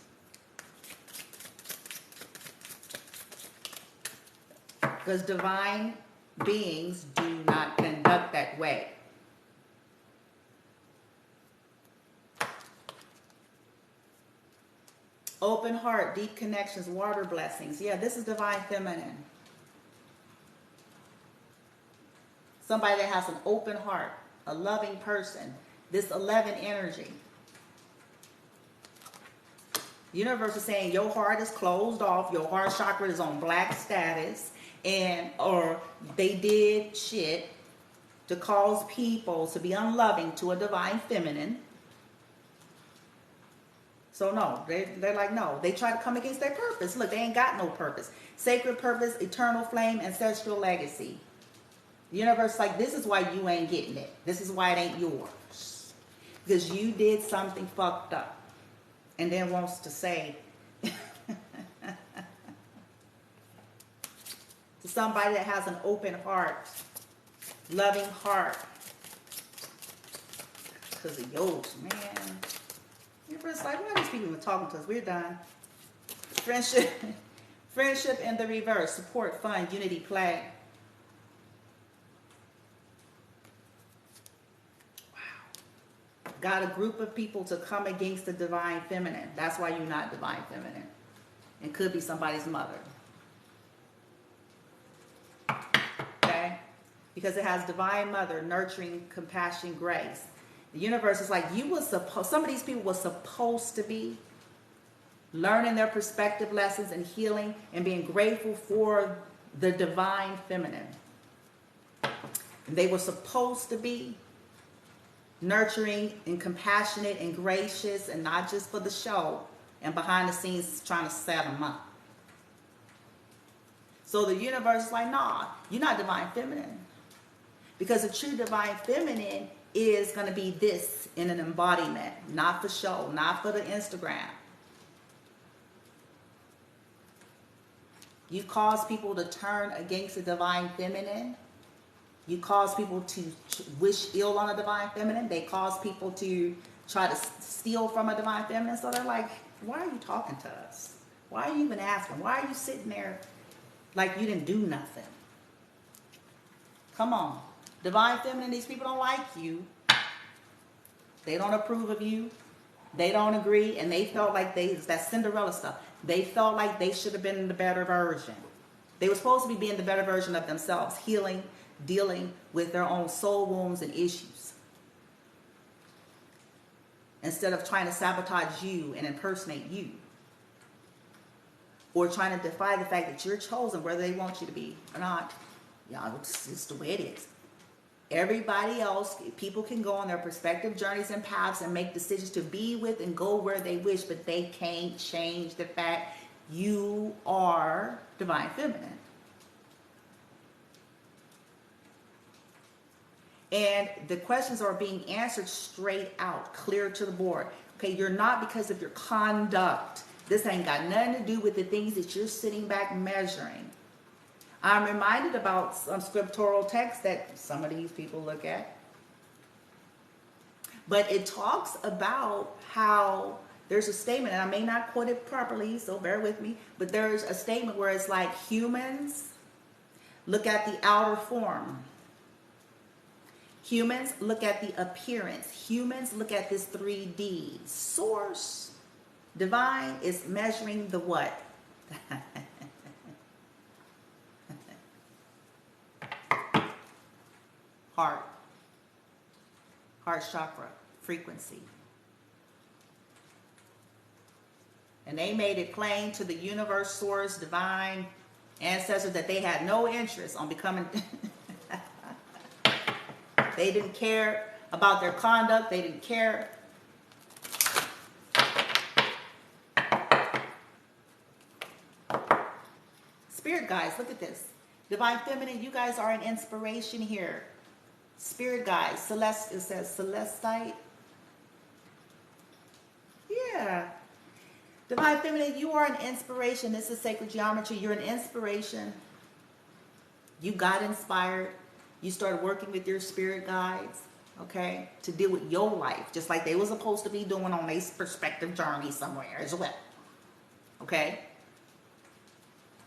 S1: Because divine beings do not conduct that way. Open heart, deep connections, water blessings. Yeah, this is divine feminine. Somebody that has an open heart, a loving person. This 11 energy. Universe is saying your heart is closed off. Your heart chakra is on black status. Or they did shit to cause people to be unloving to a divine feminine. So no, they're like, no. They try to come against their purpose. Look, they ain't got no purpose. Sacred purpose, eternal flame, ancestral legacy. The universe is like, this is why you ain't getting it. This is why it ain't yours. Because you did something fucked up. And then wants to say to somebody that has an open heart, loving heart. Because of yours, man. It's like, why are these people even talking to us? We're done. Friendship in the reverse. Support, fun, unity, play. Wow. Got a group of people to come against the divine feminine. That's why you're not divine feminine. It could be somebody's mother. Okay? Because it has divine mother, nurturing, compassion, grace. The universe is like, some of these people were supposed to be learning their perspective lessons and healing and being grateful for the divine feminine. And they were supposed to be nurturing and compassionate and gracious and not just for the show and behind the scenes trying to set them up. So the universe is like, nah, you're not divine feminine. Because a true divine feminine is going to be this in an embodiment, not for show, not for the Instagram. You cause people to turn against the divine feminine. You cause people to wish ill on a divine feminine. They cause people to try to steal from a divine feminine. So they're like, why are you talking to us? Why are you even asking? Why are you sitting there like you didn't do nothing? Come on. Divine feminine, these people don't like you. They don't approve of you. They don't agree. And they felt like it's that Cinderella stuff. They felt like they should have been the better version. They were supposed to be being the better version of themselves, healing, dealing with their own soul wounds and issues. Instead of trying to sabotage you and impersonate you. Or trying to defy the fact that you're chosen, whether they want you to be or not. Y'all, it's just the way it is. Everybody else, people can go on their respective journeys and paths and make decisions to be with and go where they wish, but they can't change the fact you are divine feminine. And the questions are being answered straight out, clear to the board. Okay, you're not because of your conduct. This ain't got nothing to do with the things that you're sitting back measuring. I'm reminded about some scriptural text that some of these people look at. But it talks about how there's a statement, and I may not quote it properly, so bear with me, but there's a statement where it's like humans look at the outer form. Humans look at the appearance. Humans look at this 3D. Source, divine, is measuring the what? Heart chakra, frequency. And they made it plain to the universe, source, divine, ancestors that they had no interest on becoming. They didn't care about their conduct. They didn't care. Spirit guides, look at this. Divine Feminine, you guys are an inspiration here. Spirit guides, Celeste, it says Celestite. Yeah. Divine Feminine, you are an inspiration. This is sacred geometry. You're an inspiration. You got inspired. You started working with your spirit guides, okay, to deal with your life, just like they were supposed to be doing on their perspective journey somewhere as well, okay?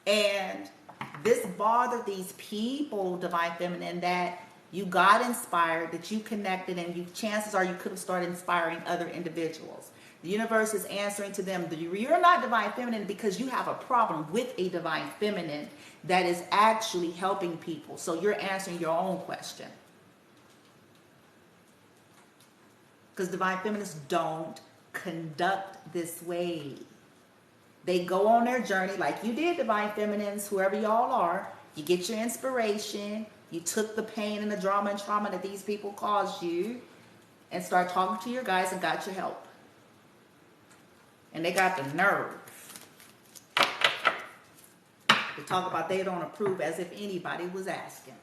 S1: And this bothered these people, Divine Feminine, that you got inspired, that you connected, and you, chances are you could have started inspiring other individuals. The universe is answering to them. You're not Divine Feminine because you have a problem with a Divine Feminine that is actually helping people. So you're answering your own question. Because Divine Feminines don't conduct this way. They go on their journey like you did, Divine Feminines, whoever y'all are. You get your inspiration. You took the pain and the drama and trauma that these people caused you and start talking to your guys and got your help. And they got the nerve to talk about they don't approve as if anybody was asking.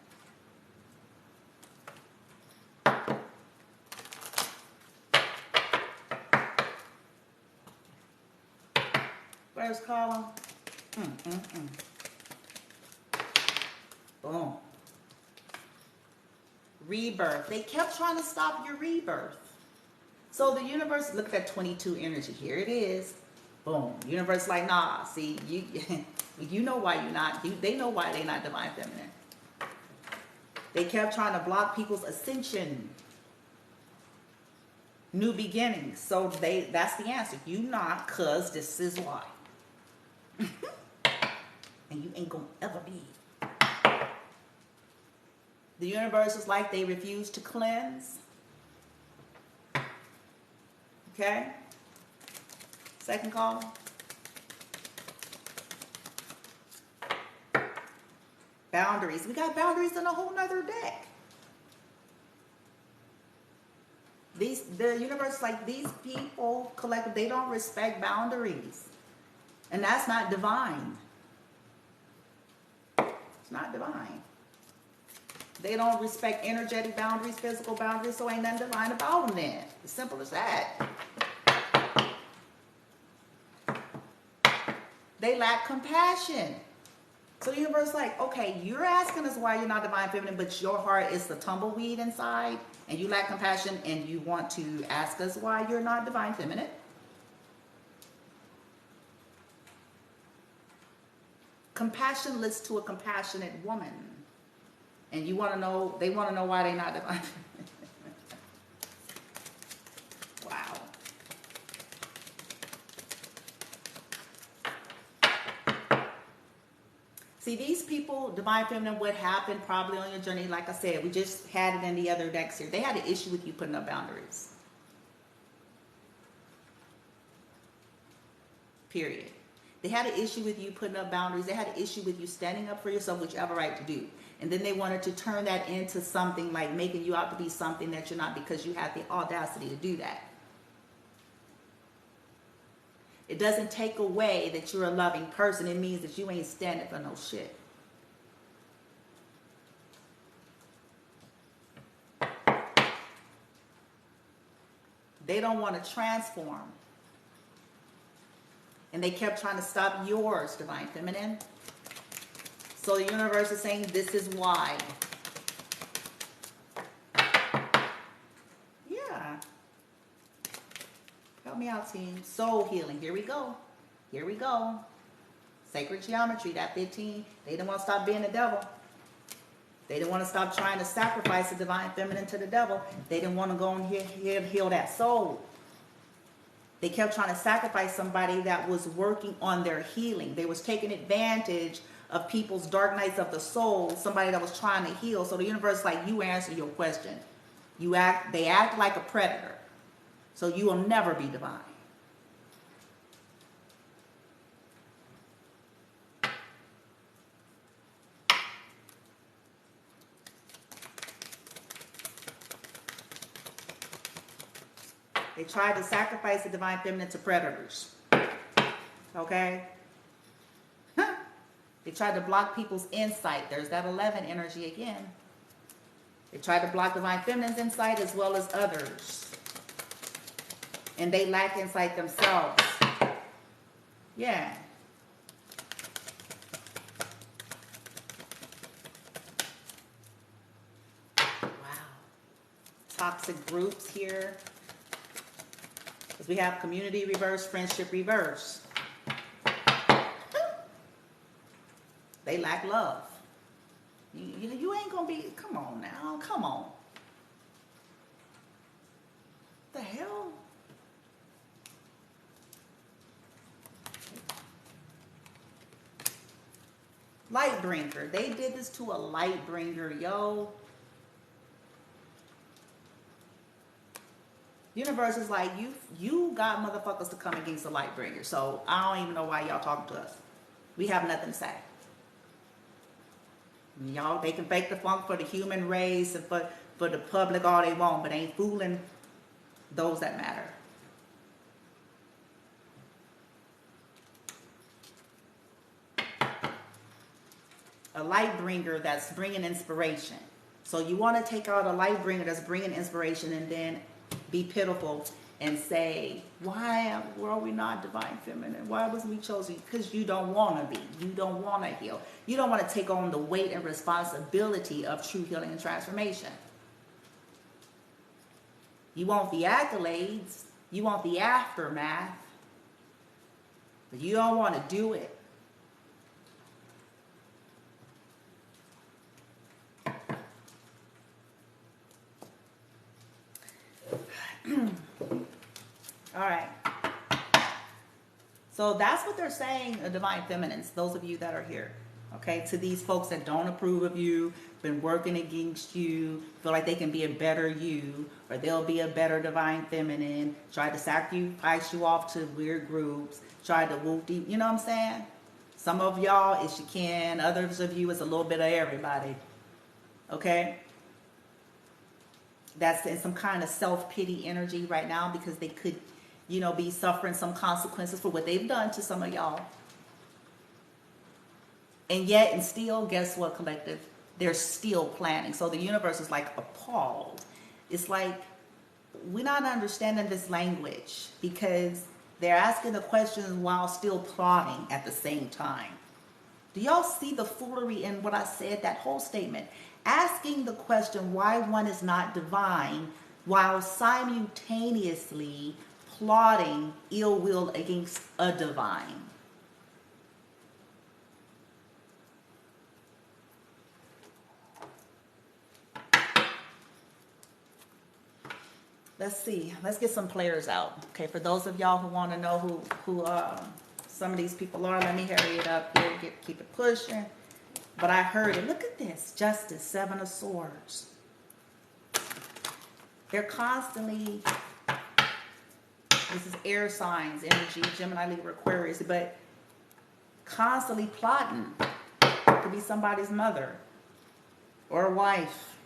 S1: First column. Boom. Rebirth. They kept trying to stop your rebirth. So the universe, look at that 22 energy. Here it is. Boom. Universe like, nah, see, you know why you're not. They know why they're not Divine Feminine. They kept trying to block people's ascension. New beginnings. So that's the answer. You not, cause this is why. And you ain't gonna ever be. The universe is like they refuse to cleanse. Okay? Second column. Boundaries. We got boundaries in a whole nother deck. The universe is like these people collective, they don't respect boundaries. And that's not divine. It's not divine. They don't respect energetic boundaries, physical boundaries, so ain't nothing divine about them then. As simple as that. They lack compassion. So the universe is like, okay, you're asking us why you're not Divine Feminine, but your heart is the tumbleweed inside, and you lack compassion, and you want to ask us why you're not Divine Feminine? Compassion leads to a compassionate woman. And you want to know, they want to know why they're not Divine Feminine. Wow. See, these people, Divine Feminine, what happened probably on your journey, like I said, we just had it in the other decks here. They had an issue with you putting up boundaries. Period. They had an issue with you putting up boundaries. They had an issue with you standing up for yourself, which you have a right to do. And then they wanted to turn that into something like making you out to be something that you're not because you have the audacity to do that. It doesn't take away that you're a loving person. It means that you ain't standing for no shit. They don't want to transform. And they kept trying to stop yours, Divine Feminine. So the universe is saying this is why. Yeah. Help me out, team. Soul healing. Here we go. Here we go. Sacred geometry, that 15. They didn't want to stop being the devil. They didn't want to stop trying to sacrifice the Divine Feminine to the devil. They didn't want to go and heal that soul. They kept trying to sacrifice somebody that was working on their healing. They was taking advantage of people's dark nights of the soul, somebody that was trying to heal. So the universe, like, you answer your question. They act like a predator. So you will never be divine. They tried to sacrifice the Divine Feminine to predators. Okay? They tried to block people's insight. There's that 11 energy again. They tried to block Divine Feminine's insight as well as others. And they lack insight themselves. Yeah. Wow. Toxic groups here. Because we have community reverse, friendship reverse. They lack love. You ain't gonna be, come on now, come on. The hell? Light bringer. They did this to a light bringer, yo. Universe is like, you got motherfuckers to come against the light bringer. So I don't even know why y'all talking to us. We have nothing to say. Y'all, they can fake the funk for the human race and for the public all they want, but ain't fooling those that matter. A light bringer that's bringing inspiration. So you want to take out a light bringer that's bringing inspiration and then be pitiful and say, why were we not Divine Feminine? Why wasn't we chosen? Because you don't want to be. You don't want to heal. You don't want to take on the weight and responsibility of true healing and transformation. You want the accolades. You want the aftermath. But you don't want to do it. All right. So that's what they're saying, Divine Feminines, those of you that are here. Okay, to these folks that don't approve of you, been working against you, feel like they can be a better you, or they'll be a better Divine Feminine, try to sacrifice you off to weird groups, try to whoop deep, you know what I'm saying? Some of y'all is you can, others of you is a little bit of everybody. Okay? That's in some kind of self-pity energy right now because they could, you know, be suffering some consequences for what they've done to some of y'all. And yet, and still, guess what, collective? They're still planning. So the universe is like appalled. It's like we're not understanding this language because they're asking the questions while still plotting at the same time. Do y'all see the foolery in what I said, that whole statement? Asking the question why one is not divine while simultaneously plotting ill will against a divine. Let's see. Let's get some players out. Okay, for those of y'all who want to know who some of these people are, let me hurry it up here. Keep it pushing. But I heard it. Look at this. Justice, 7 of Swords. They're constantly, this is air signs, energy, Gemini, Libra, Aquarius, but constantly plotting. It could be somebody's mother or wife,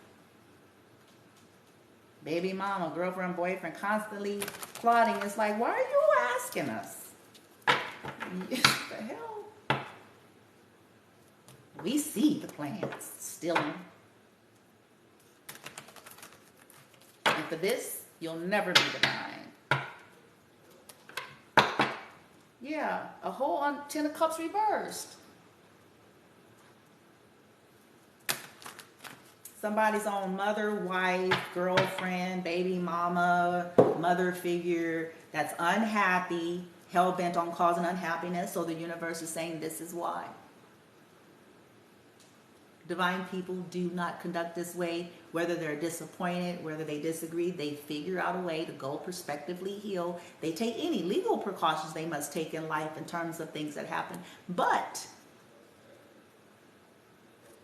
S1: baby mama, girlfriend, boyfriend, constantly plotting. It's like, why are you asking us? What the hell? We see the plans, stealing. And for this, You'll never be divine. Yeah, a whole Ten of Cups reversed. Somebody's own mother, wife, girlfriend, baby mama, mother figure that's unhappy, hell-bent on causing unhappiness. So the universe is saying this is why. Divine people do not conduct this way. Whether they're disappointed, whether they disagree, they figure out a way to go prospectively heal. They take any legal precautions they must take in life in terms of things that happen. But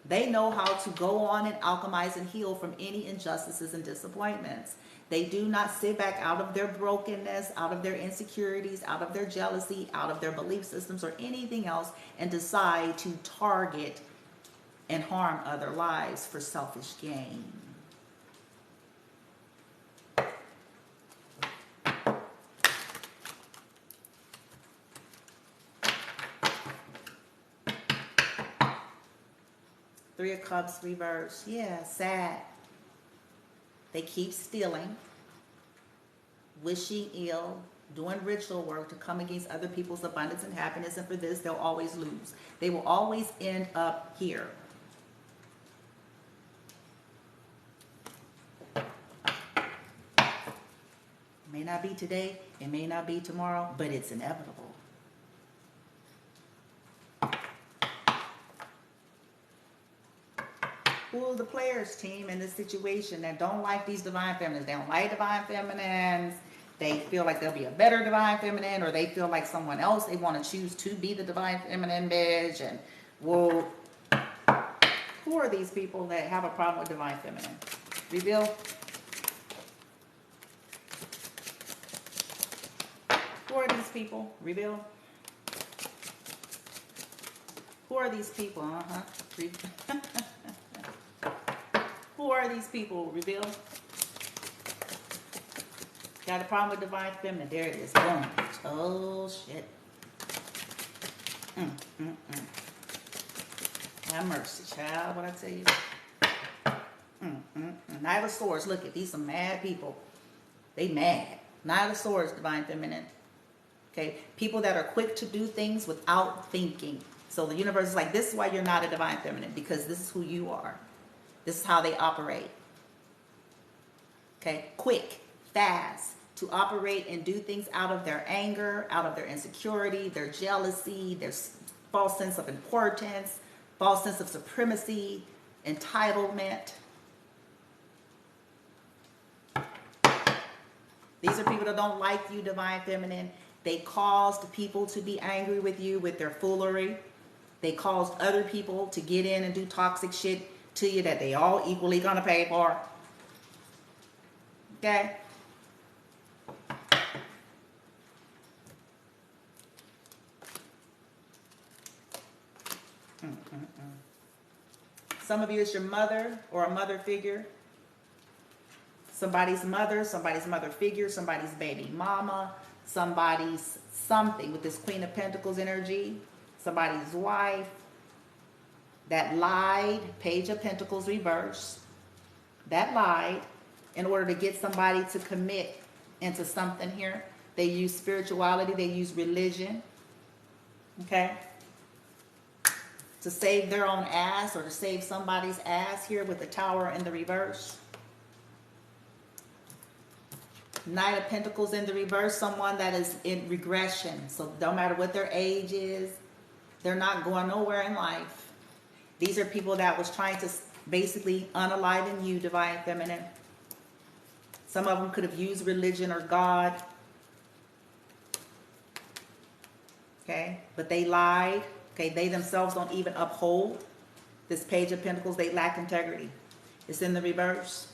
S1: they know how to go on and alchemize and heal from any injustices and disappointments. They do not sit back out of their brokenness, out of their insecurities, out of their jealousy, out of their belief systems or anything else and decide to target and harm other lives for selfish gain. Three of Cups reverse. Yeah, sad. They keep stealing, wishing ill, doing ritual work to come against other people's abundance and happiness, and for this, they'll always lose. They will always end up here. It may not be today, it may not be tomorrow, but it's inevitable. Who are the players, team, in this situation that don't like these divine feminines? They don't like divine feminines. They feel like they'll be a better divine feminine, or they feel like someone else. They want to choose to be the divine feminine bitch. And, well, who are these people that have a problem with divine feminine? Reveal. Who are these people? Reveal. Who are these people? Who are these people? Reveal. Got a problem with divine feminine. There it is. Boom. Oh, shit. Have mercy, child. What I tell you? Knight of Swords. Look at these some mad people. They mad. Knight of Swords, divine feminine. Okay, people that are quick to do things without thinking. So the universe is like, this is why you're not a divine feminine, because this is who you are. This is how they operate. Okay, quick, fast, to operate and do things out of their anger, out of their insecurity, their jealousy, their false sense of importance, false sense of supremacy, entitlement. These are people that don't like you, divine feminine. They caused people to be angry with you with their foolery. They caused other people to get in and do toxic shit to you that they all equally gonna pay for. Okay? Some of you, it's your mother or a mother figure. Somebody's mother figure, somebody's baby mama, somebody's something with this Queen of Pentacles energy, somebody's wife that lied, Page of Pentacles reverse, that lied in order to get somebody to commit into something here. They use spirituality, they use religion, okay, to save their own ass or to save somebody's ass here with the Tower in the reverse. Knight of Pentacles in the reverse, someone that is in regression. So no matter what their age is, they're not going nowhere in life. These are people that was trying to basically unaliven you, divine feminine. Some of them could have used religion or God. Okay, but they lied. Okay, they themselves don't even uphold this Page of Pentacles. They lack integrity. It's in the reverse.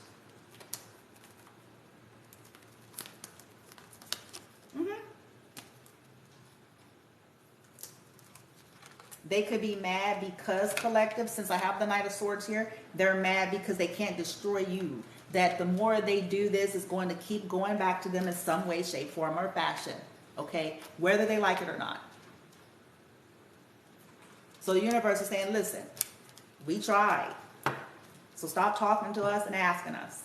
S1: They could be mad because collective, since I have the Knight of Swords here, they're mad because they can't destroy you. That the more they do this, is going to keep going back to them in some way, shape, form, or fashion. Okay? Whether they like it or not. So the universe is saying, listen, we tried. So stop talking to us and asking us.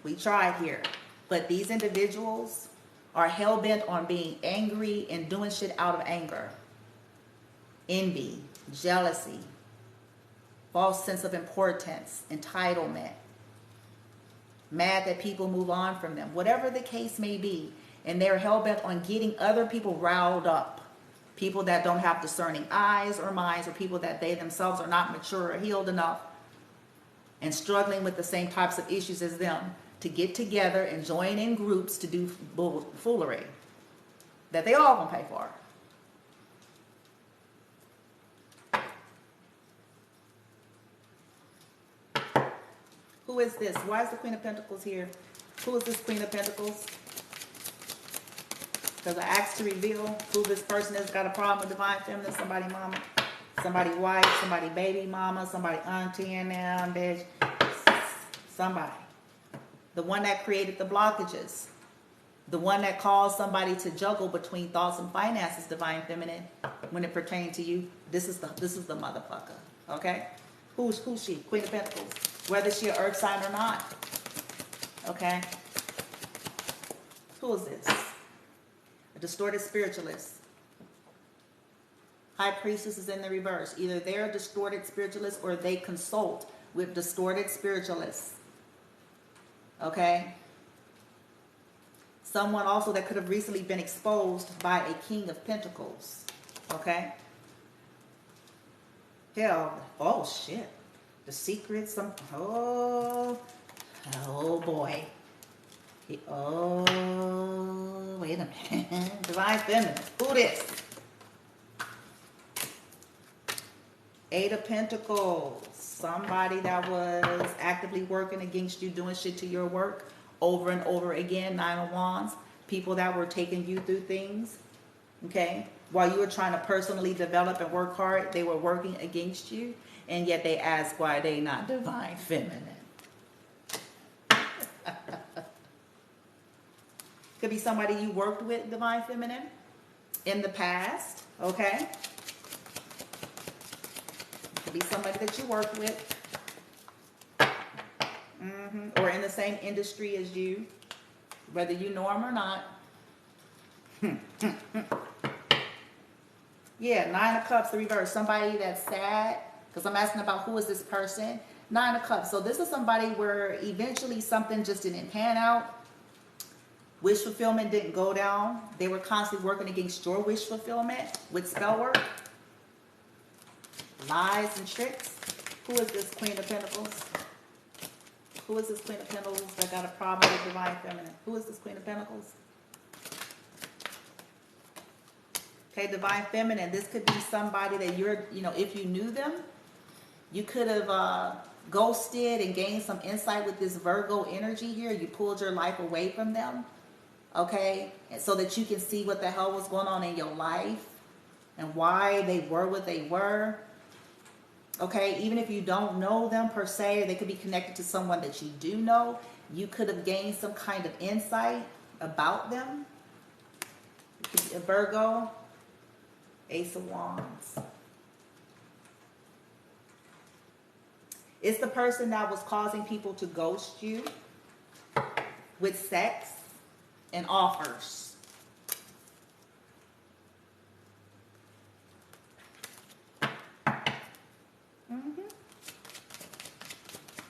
S1: We tried here. But these individuals are hell-bent on being angry and doing shit out of anger. Envy, jealousy, false sense of importance, entitlement, mad that people move on from them, whatever the case may be. And they're hell-bent on getting other people riled up. People that don't have discerning eyes or minds, or people that they themselves are not mature or healed enough and struggling with the same types of issues as them, to get together and join in groups to do foolery that they all gonna pay for. Who is this? Why is the Queen of Pentacles here? Who is this Queen of Pentacles? Because I asked to reveal who this person is. Got a problem with divine feminine? Somebody mama, somebody wife, somebody baby mama, somebody auntie and them, bitch. Somebody. The one that created the blockages. The one that caused somebody to juggle between thoughts and finances, divine feminine, when it pertained to you. This is the motherfucker. Okay? Who's she? Queen of Pentacles. Whether she an earth sign or not. Okay? Who is this? A distorted spiritualist. High priestess is in the reverse. Either they're a distorted spiritualist or they consult with distorted spiritualists. Okay? Someone also that could have recently been exposed by a King of Pentacles. Okay? Hell. Oh, shit. The secret. Oh boy. Oh, wait a minute. Divine feminine. Who this? Eight of Pentacles. Somebody that was actively working against you, doing shit to your work over and over again. Nine of Wands. People that were taking you through things. Okay? While you were trying to personally develop and work hard, they were working against you. And yet they ask why they not divine feminine. Could be somebody you worked with, divine feminine, in the past. Okay? Could be somebody that you worked with. Or in the same industry as you. Whether you know them or not. Yeah, Nine of Cups, the reverse. Somebody that's sad. Because I'm asking about who is this person. Nine of Cups. So this is somebody where eventually something just didn't pan out. Wish fulfillment didn't go down. They were constantly working against your wish fulfillment with spell work. Lies and tricks. Who is this Queen of Pentacles? Who is this Queen of Pentacles that got a problem with divine feminine? Who is this Queen of Pentacles? Okay, divine feminine. This could be somebody that you're, if you knew them, you could have ghosted and gained some insight with this Virgo energy here. You pulled your life away from them. Okay, and so that you can see what the hell was going on in your life and why they were what they were. Okay, even if you don't know them per se, they could be connected to someone that you do know. You could have gained some kind of insight about them. It could be a Virgo, Ace of Wands. It's the person that was causing people to ghost you with sex and offers.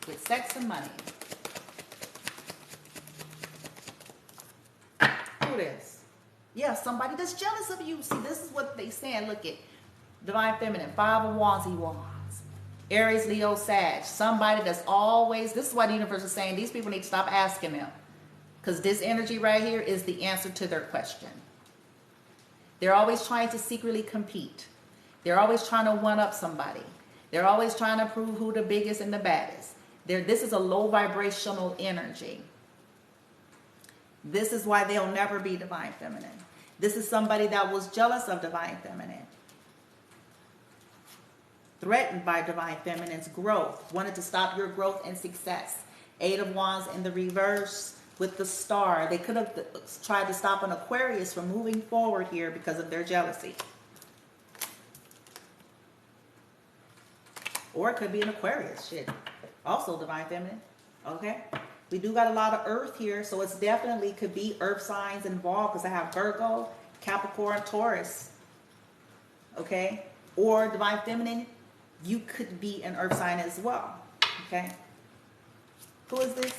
S1: With sex and money. Who this? Yeah, somebody that's jealous of you. See, this is what they saying. Look at divine feminine, Five of Wands, Aries, Leo, Sag. Somebody that's always, this is why the universe is saying these people need to stop asking them. Because this energy right here is the answer to their question. They're always trying to secretly compete. They're always trying to one-up somebody. They're always trying to prove who the biggest and the baddest. This is a low vibrational energy. This is why they'll never be divine feminine. This is somebody that was jealous of divine feminine. Threatened by divine feminine's growth. Wanted to stop your growth and success. Eight of Wands in the reverse with the Star. They could have tried to stop an Aquarius from moving forward here because of their jealousy. Or it could be an Aquarius. Shit. Also divine feminine. Okay? We do got a lot of earth here, so it's definitely could be earth signs involved because I have Virgo, Capricorn, Taurus. Okay? Or divine feminine, you could be an earth sign as well. Okay? Who is this?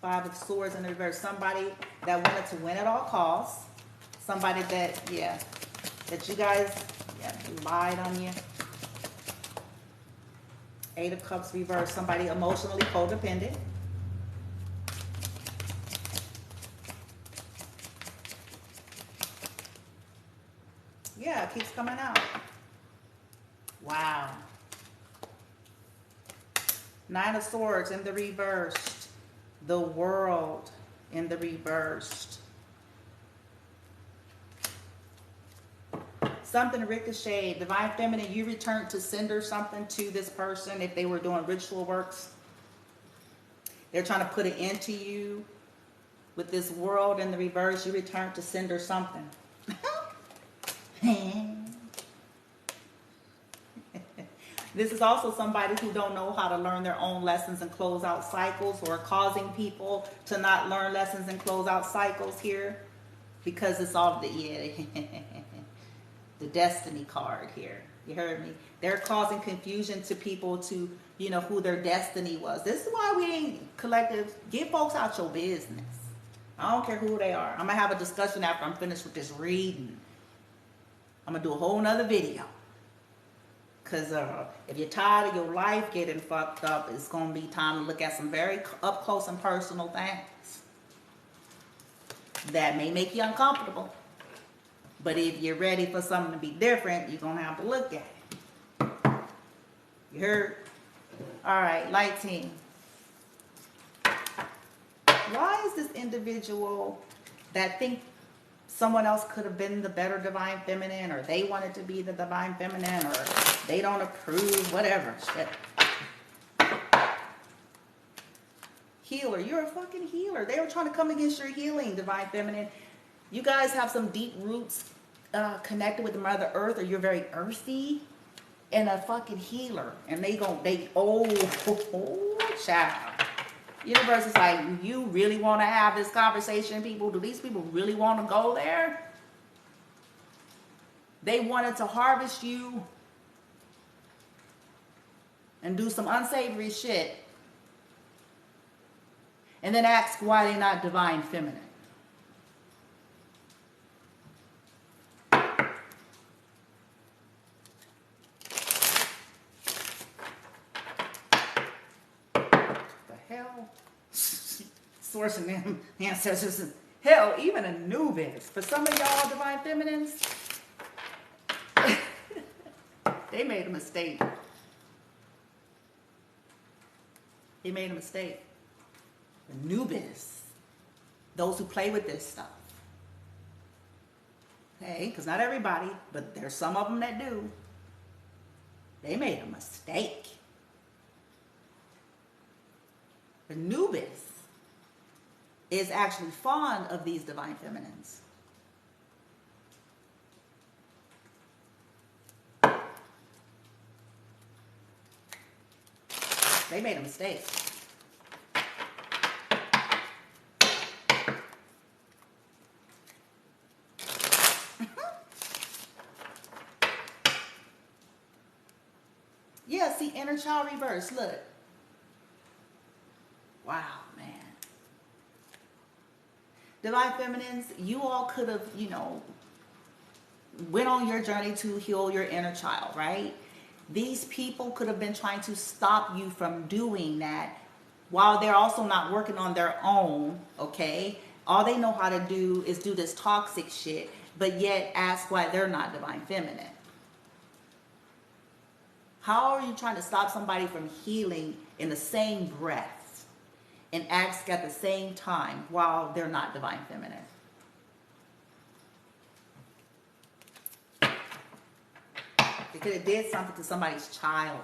S1: Five of Swords in the reverse. Somebody that wanted to win at all costs. Somebody that, yeah, that you guys, yeah, lied on you. Eight of Cups reverse. Somebody emotionally codependent. Yeah, it keeps coming out. Wow. Nine of Swords in the reversed. The World in the reversed. Something ricocheted. Divine feminine, you return to sender something to this person if they were doing ritual works. They're trying to put it into you. With this World in the reverse, you return to sender something. This is also somebody who don't know how to learn their own lessons and close out cycles, or causing people to not learn lessons and close out cycles here, because it's all the, yeah, the destiny card here. You heard me? They're causing confusion to people to, you know, who their destiny was. This is why we ain't collective. Get folks out your business. I don't care who they are. I'm going to have a discussion after I'm finished with this reading. I'm going to do a whole nother video. Because if you're tired of your life getting fucked up, it's going to be time to look at some very up close and personal things that may make you uncomfortable. But if you're ready for something to be different, you're going to have to look at it. You heard? All right, light team. Why is this individual that think someone else could have been the better divine feminine, or they wanted to be the divine feminine, or they don't approve, whatever shit? Healer, you're a fucking healer. They were trying to come against your healing, divine feminine. You guys have some deep roots connected with the Mother Earth, or you're very earthy and a fucking healer. And child. Universe is like, you really want to have this conversation, people? Do these people really want to go there? They wanted to harvest you and do some unsavory shit, and then ask why they're not divine feminine. Hell, sourcing them ancestors, and hell, even Anubis. For some of y'all divine feminines, they made a mistake. They made a mistake. Anubis, those who play with this stuff. Okay, because not everybody, but there's some of them that do. They made a mistake. Anubis is actually fond of these divine feminines. They made a mistake. Yeah, see, inner child reverse, look. Wow, man. Divine feminines, you all could have, you know, went on your journey to heal your inner child, right? These people could have been trying to stop you from doing that while they're also not working on their own, okay? All they know how to do is do this toxic shit, but yet ask why they're not divine feminine. How are you trying to stop somebody from healing in the same breath and ask at the same time while they're not divine feminine? They could have did something to somebody's child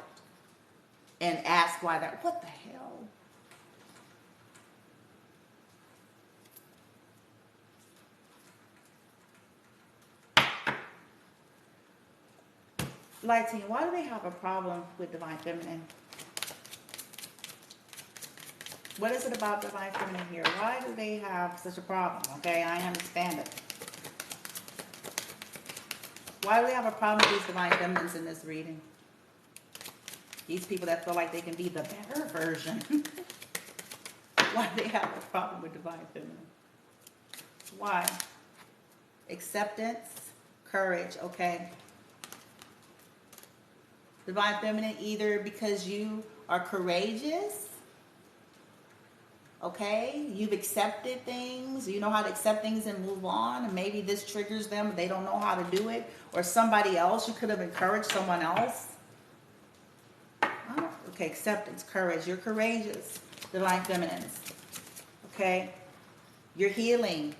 S1: and ask why they're, what the hell? Light team, why do they have a problem with Divine Feminine? What is it about Divine Feminine here? Why do they have such a problem? Okay, I understand it. Why do they have a problem with these Divine Feminines in this reading? These people that feel like they can be the better version. Why do they have a problem with Divine Feminine? Why? Acceptance, courage, okay. Divine Feminine, either because you are courageous, okay, you've accepted things, you know how to accept things and move on, and maybe this triggers them, they don't know how to do it, or somebody else, you could have encouraged someone else. Oh, okay, acceptance, courage, you're courageous, Divine Feminines, okay, you're healing,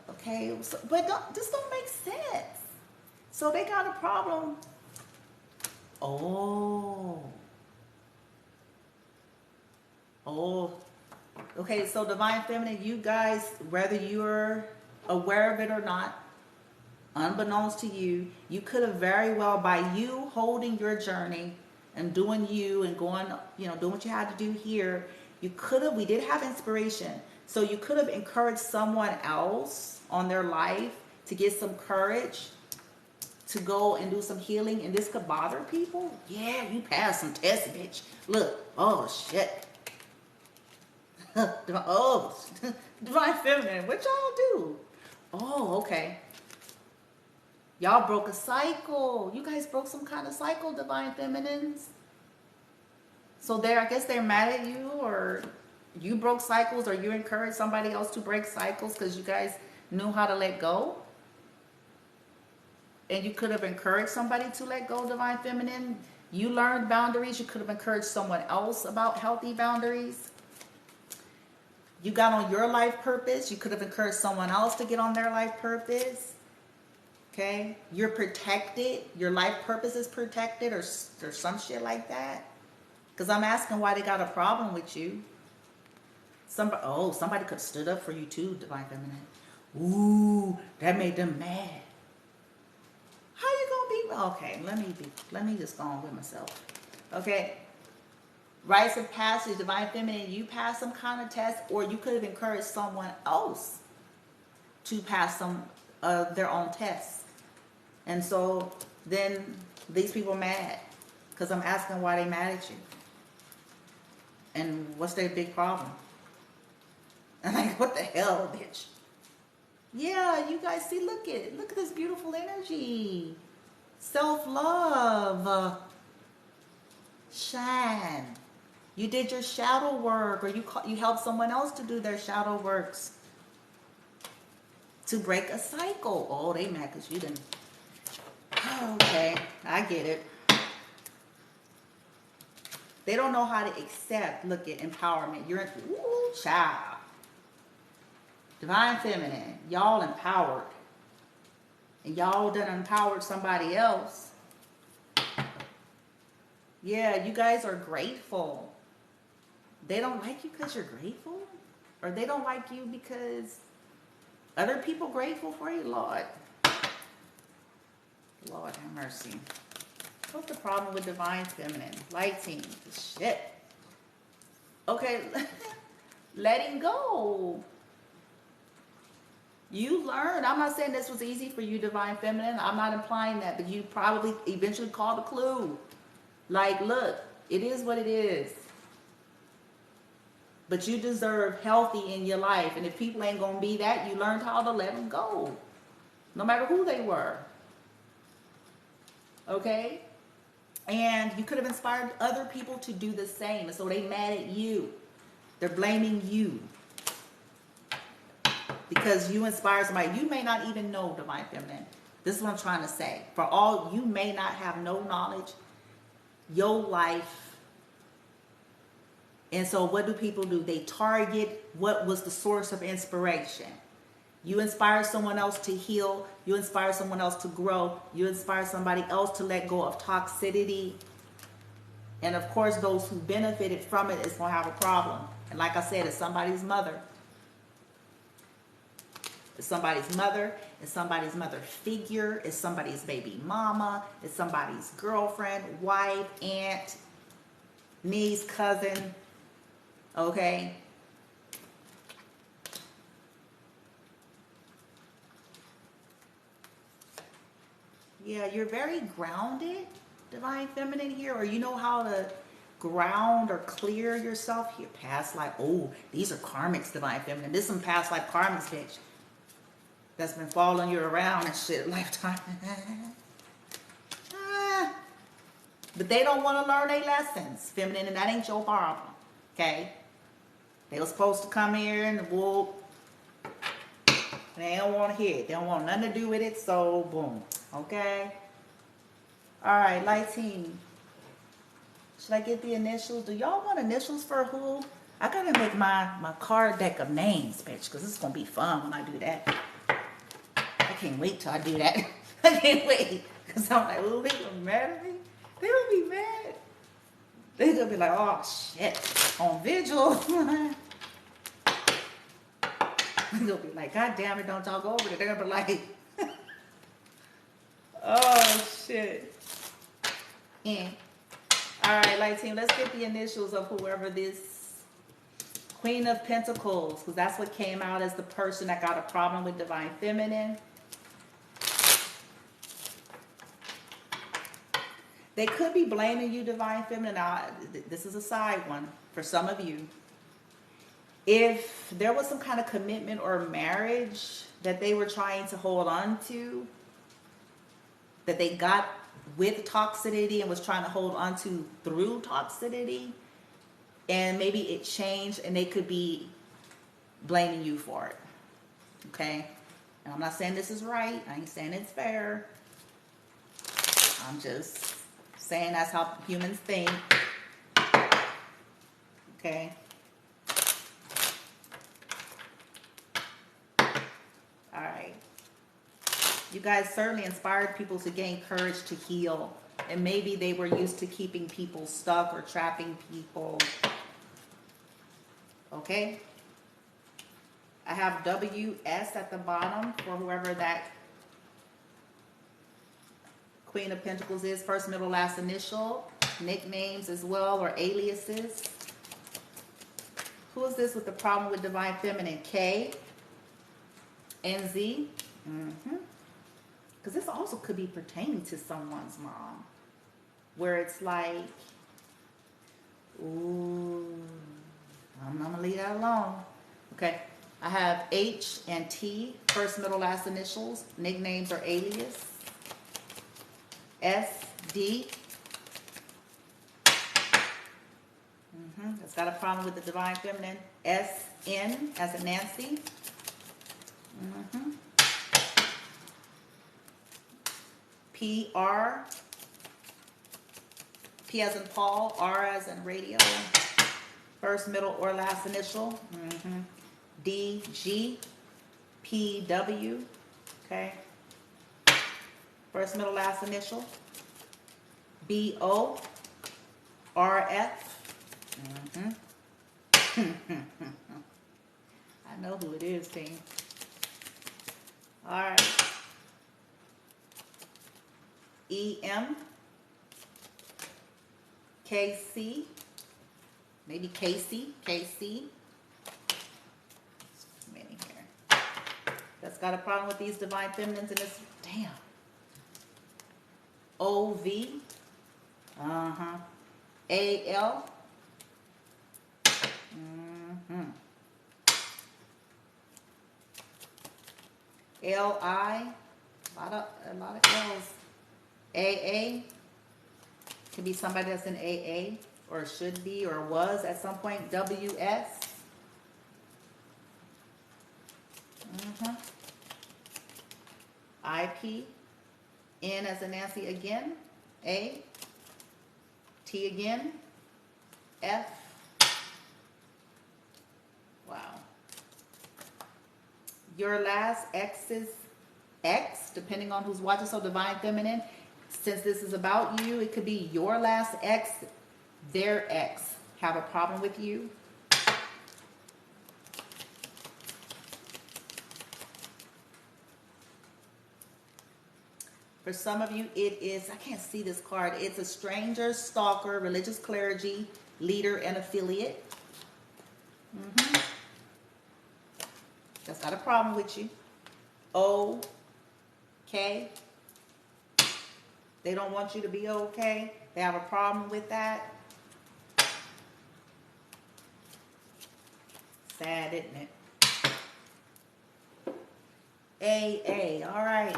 S1: okay, so, but this don't make sense. So they got a problem. Oh, okay, so Divine Feminine, you guys, whether you're aware of it or not, unbeknownst to you, you could have very well, by you holding your journey and doing you and going, you know, doing what you had to do here, you could have, we did have inspiration, so you could have encouraged someone else on their life to get some courage to go and do some healing, and this could bother people. Yeah, you passed some tests, bitch. Look, oh shit. Oh, Divine Feminine, what y'all do? Oh, okay. Y'all broke a cycle. You guys broke some kind of cycle, Divine Feminines. So I guess they're mad at you, or you broke cycles, or you encouraged somebody else to break cycles because you guys knew how to let go. And you could have encouraged somebody to let go, Divine Feminine. You learned boundaries. You could have encouraged someone else about healthy boundaries. You got on your life purpose. You could have encouraged someone else to get on their life purpose. Okay? You're protected. Your life purpose is protected, or some shit like that. Because I'm asking why they got a problem with you. Somebody could have stood up for you too, Divine Feminine. Ooh, that made them mad. How you gonna be? Okay, let me just go on with myself. Okay, rites of passage, Divine Feminine, you pass some kind of test, or you could have encouraged someone else to pass some of their own tests. And so then these people are mad because I'm asking why they mad at you. And what's their big problem? I'm like, what the hell, bitch? Yeah, you guys see, look at this beautiful energy. Self-love. Shine. You did your shadow work, or you helped someone else to do their shadow works to break a cycle. Oh, they mad because you didn't. Okay, I get it. They don't know how to accept, look at empowerment. You're, ooh, child. Divine Feminine, y'all empowered. And y'all done empowered somebody else. Yeah, you guys are grateful. They don't like you because you're grateful? Or they don't like you because other people grateful for you? Lord. Lord have mercy. What's the problem with Divine Feminine? Lighting. Shit. Okay. Letting go. You learned. I'm not saying this was easy for you, Divine Feminine. I'm not implying that. But you probably eventually called a clue. Like, look, it is what it is. But you deserve healthy in your life. And if people ain't going to be that, you learned how to let them go. No matter who they were. Okay? And you could have inspired other people to do the same. And so they mad at you. They're blaming you. Because you inspire somebody. You may not even know, Divine Feminine. This is what I'm trying to say. For all, you may not have no knowledge. Your life. And so what do people do? They target what was the source of inspiration. You inspire someone else to heal. You inspire someone else to grow. You inspire somebody else to let go of toxicity. And of course, those who benefited from it is going to have a problem. And like I said, it's somebody's mother. It's somebody's mother. It's somebody's mother figure. It's somebody's baby mama. It's somebody's girlfriend, wife, aunt, niece, cousin. Okay? Yeah, you're very grounded, Divine Feminine here, or you know how to ground or clear yourself. Your past life. Oh, these are karmics, Divine Feminine. This is some past life karmics, bitch. That's been following you around and shit lifetime. But they don't want to learn their lessons, Feminine, and that ain't your problem. Okay? They were supposed to come here and whoop. They don't want to hear it. They don't want nothing to do with it, so boom. Okay? Alright, light team. Should I get the initials? Do y'all want initials for who? I gotta make my card deck of names, bitch, because this is gonna be fun when I do that. I can't wait till I do that. I can't wait. Because I'm like, oh, they gonna be mad at me? They gonna be mad. They gonna be like, oh shit. On vigil. They gonna be like, God damn it, don't y'all go over there. They're gonna be like, oh shit. Yeah. Alright, light team, let's get the initials of whoever this Queen of Pentacles, because that's what came out as the person that got a problem with Divine Feminine. They could be blaming you, Divine Feminine. Now, this is a side one for some of you. If there was some kind of commitment or marriage that they were trying to hold on to, that they got with toxicity and was trying to hold on to through toxicity, and maybe it changed and they could be blaming you for it. Okay? And I'm not saying this is right. I ain't saying it's fair. I'm just saying that's how humans think. Okay? Alright. You guys certainly inspired people to gain courage to heal. And maybe they were used to keeping people stuck or trapping people. Okay? I have WS at the bottom for whoever that Queen of Pentacles is. First, middle, last initial. Nicknames as well, or aliases. Who is this with the problem with Divine Feminine? K. NZ. Because this also could be pertaining to someone's mom. Where it's like, ooh, I'm going to leave that alone. Okay. I have H and T, first, middle, last initials. Nicknames or alias. S, D. That's got a problem with the Divine Feminine. S, N, as in Nancy. P, R. P as in Paul, R as in radio. First, middle, or last initial. D, G, P, W. Okay. First, middle, last initial. B, O, R, F. I know who it is, team. All right. E, M. K, C. Maybe KC. KC. Many here. That's got a problem with these Divine Feminines in this. Damn. O, V. A, L. L, I. A lot of L's. AA. Could be somebody that's in AA, or should be, or was at some point. WS. IP. N as in Nancy again. A. T again. F. Wow. Your last X's X, depending on who's watching. So Divine Feminine, since this is about you, it could be your last X, their ex have a problem with you. For some of you, it is, I can't see this card. It's a stranger, stalker, religious clergy, leader, and affiliate. That's not a problem with you. Okay. They don't want you to be okay. They have a problem with that. Sad, isn't it? AA. All right.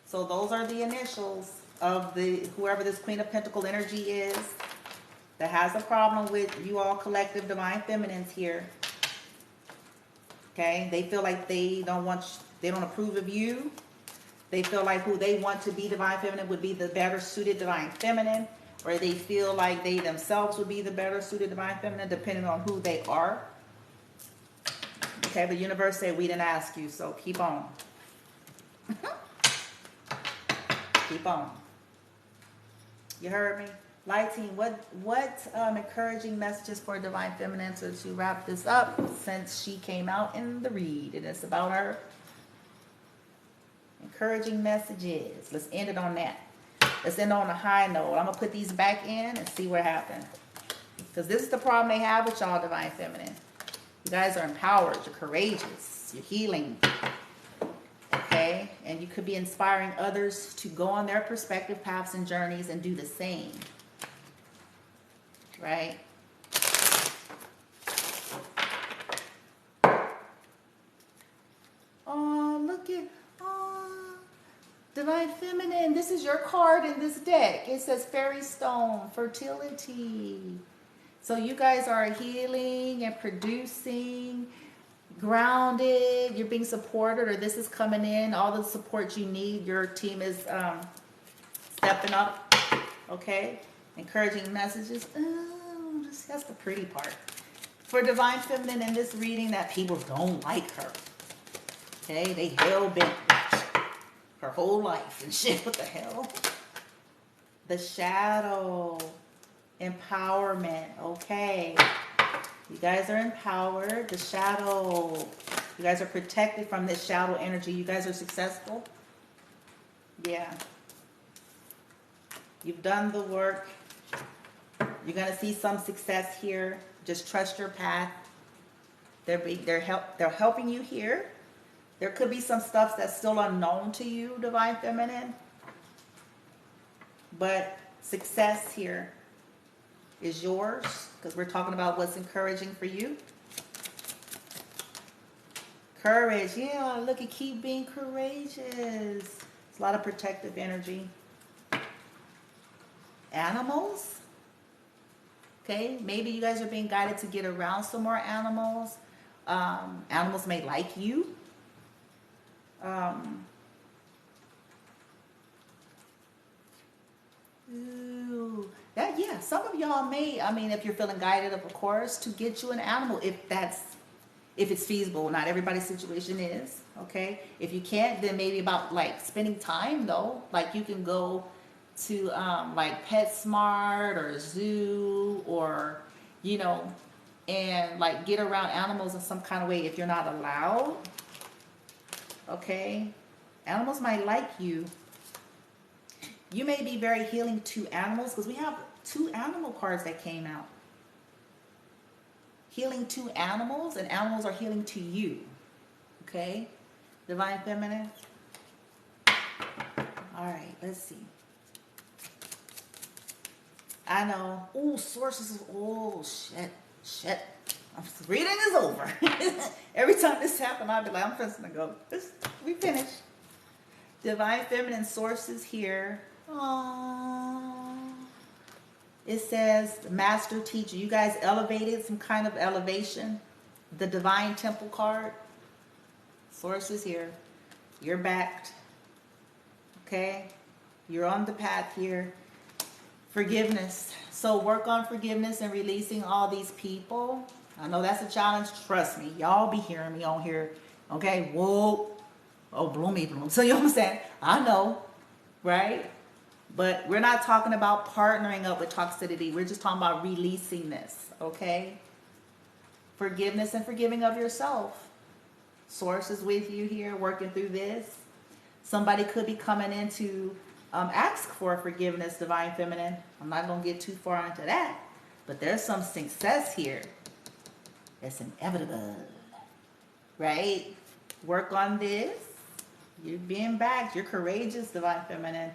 S1: So those are the initials of the whoever this Queen of Pentacle energy is that has a problem with you all collective divine feminines here. Okay? They feel like they don't approve of you. They feel like who they want to be divine feminine would be the better suited divine feminine, or they feel like they themselves would be the better suited divine feminine depending on who they are. Okay, the universe said we didn't ask you, so keep on. Keep on. You heard me? Light team, what encouraging messages for divine feminine to wrap this up, since she came out in the read and it's about her? Encouraging messages. Let's end it on that. Let's end on a high note. I'm going to put these back in and see what happened. Because this is the problem they have with y'all divine feminine. You guys are empowered. You're courageous. You're healing. Okay? And you could be inspiring others to go on their perspective paths and journeys and do the same. Right? Oh, look at... Divine Feminine, this is your card in this deck. It says Fairy Stone, fertility. So you guys are healing and producing, grounded. You're being supported, or this is coming in. All the support you need. Your team is stepping up. Okay? Encouraging messages. Oh, that's the pretty part. For Divine Feminine in this reading, that people don't like her. Okay? They hell-bent her whole life and shit. What the hell? The shadow. Empowerment. Okay. You guys are empowered. The shadow. You guys are protected from this shadow energy. You guys are successful. Yeah. You've done the work. You're going to see some success here. Just trust your path. They're helping you here. There could be some stuff that's still unknown to you, Divine Feminine. But success here is yours, because we're talking about what's encouraging for you. Courage. Yeah, look, at keep being courageous. It's a lot of protective energy. Animals. Okay, maybe you guys are being guided to get around some more animals. Animals may like you. Yeah, some of y'all may, I mean, if you're feeling guided, of course, to get you an animal, if it's feasible. Not everybody's situation is, okay? If you can't, then maybe about like spending time though. Like you can go to like PetSmart or zoo, or you know, and like get around animals in some kind of way if you're not allowed. Okay, animals might like you. You may be very healing to animals, because we have 2 animal cards that came out. Healing to animals, and animals are healing to you. Okay, Divine Feminine. All right, let's see. I know. Oh, sources. Oh, shit. Reading is over. Every time this happens, I'll be like, I'm just gonna go. We finished. Divine Feminine sources here. Aww. It says Master Teacher. You guys elevated, some kind of elevation. The Divine Temple card. Sources here. You're backed. Okay? You're on the path here. Forgiveness. So work on forgiveness and releasing all these people. I know that's a challenge. Trust me. Y'all be hearing me on here. Okay? Whoa. Oh, bloom. So you know what I'm saying? I know. Right? But we're not talking about partnering up with toxicity. We're just talking about releasing this. Okay? Forgiveness and forgiving of yourself. Source is with you here, working through this. Somebody could be coming in to ask for forgiveness, Divine Feminine. I'm not going to get too far into that. But there's some success here. It's inevitable. Right? Work on this. You're being backed. You're courageous, Divine Feminine.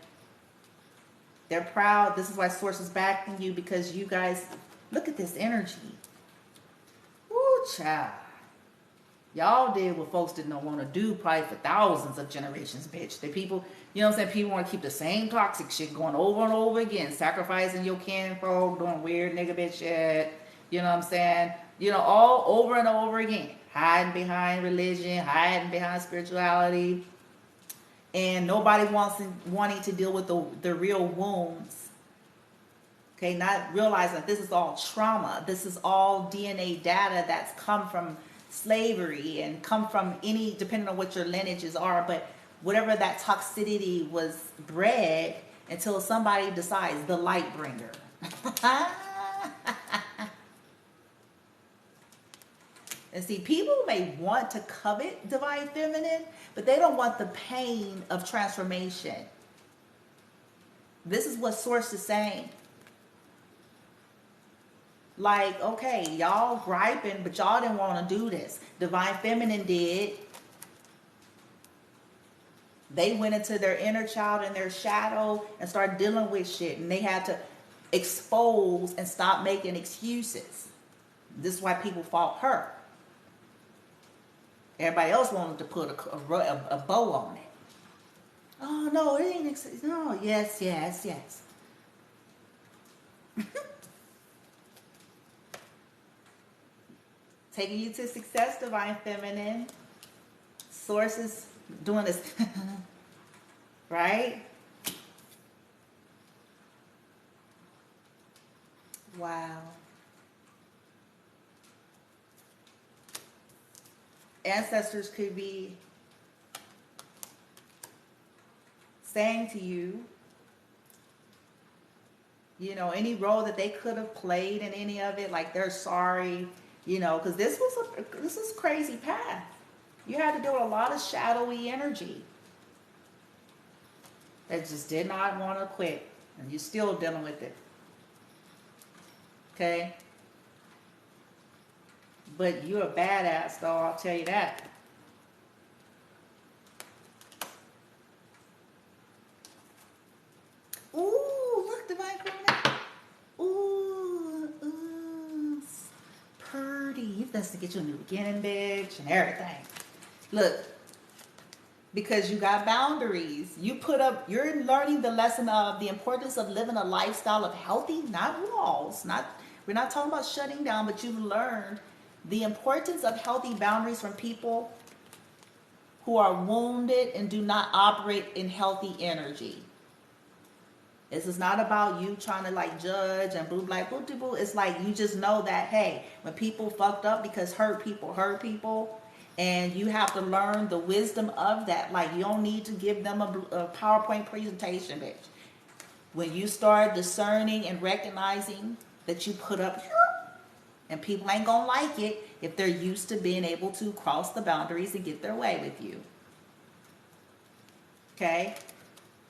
S1: They're proud. This is why Source is backing you, because you guys, look at this energy. Woo, child. Y'all did what folks didn't want to do probably for thousands of generations, bitch. The people, you know what I'm saying? People want to keep the same toxic shit going over and over again. Sacrificing your kinfolk, doing weird nigga bitch shit. You know what I'm saying? You know, all over and over again. Hiding behind religion, hiding behind spirituality. And nobody wanting to deal with the real wounds. Okay, not realizing that this is all trauma. This is all DNA data that's come from slavery and come from any, depending on what your lineages are, but whatever that toxicity was bred until somebody decides, the light bringer. And see, people may want to covet Divine Feminine, but they don't want the pain of transformation. This is what Source is saying. Like, okay, y'all griping, but y'all didn't want to do this. Divine Feminine did. They went into their inner child and their shadow and started dealing with shit. And they had to expose and stop making excuses. This is why people fought her. Everybody else wanted to put a bow on it. Oh, no, it ain't. No, yes, yes, yes. Taking you to success, Divine Feminine. Source is doing this. Right? Wow. Ancestors could be saying to you, you know, any role that they could have played in any of it, like they're sorry, you know, because this is crazy path. You had to deal with a lot of shadowy energy that just did not want to quit, and you're still dealing with it. Okay? But you're a badass, though, I'll tell you that. Ooh, look, Divine Feminine. Ooh, purdy. That's to get you a new beginning, bitch, and everything. Look, because you got boundaries. You're learning the lesson of the importance of living a lifestyle of healthy, not walls. We're not talking about shutting down, but you've learned the importance of healthy boundaries from people who are wounded and do not operate in healthy energy. This is not about you trying to like judge and boo like boo boo. It's like you just know that, hey, when people fucked up because hurt people, and you have to learn the wisdom of that. Like, you don't need to give them a PowerPoint presentation, bitch. When you start discerning and recognizing that you put up, and people ain't gonna like it if they're used to being able to cross the boundaries and get their way with you. Okay?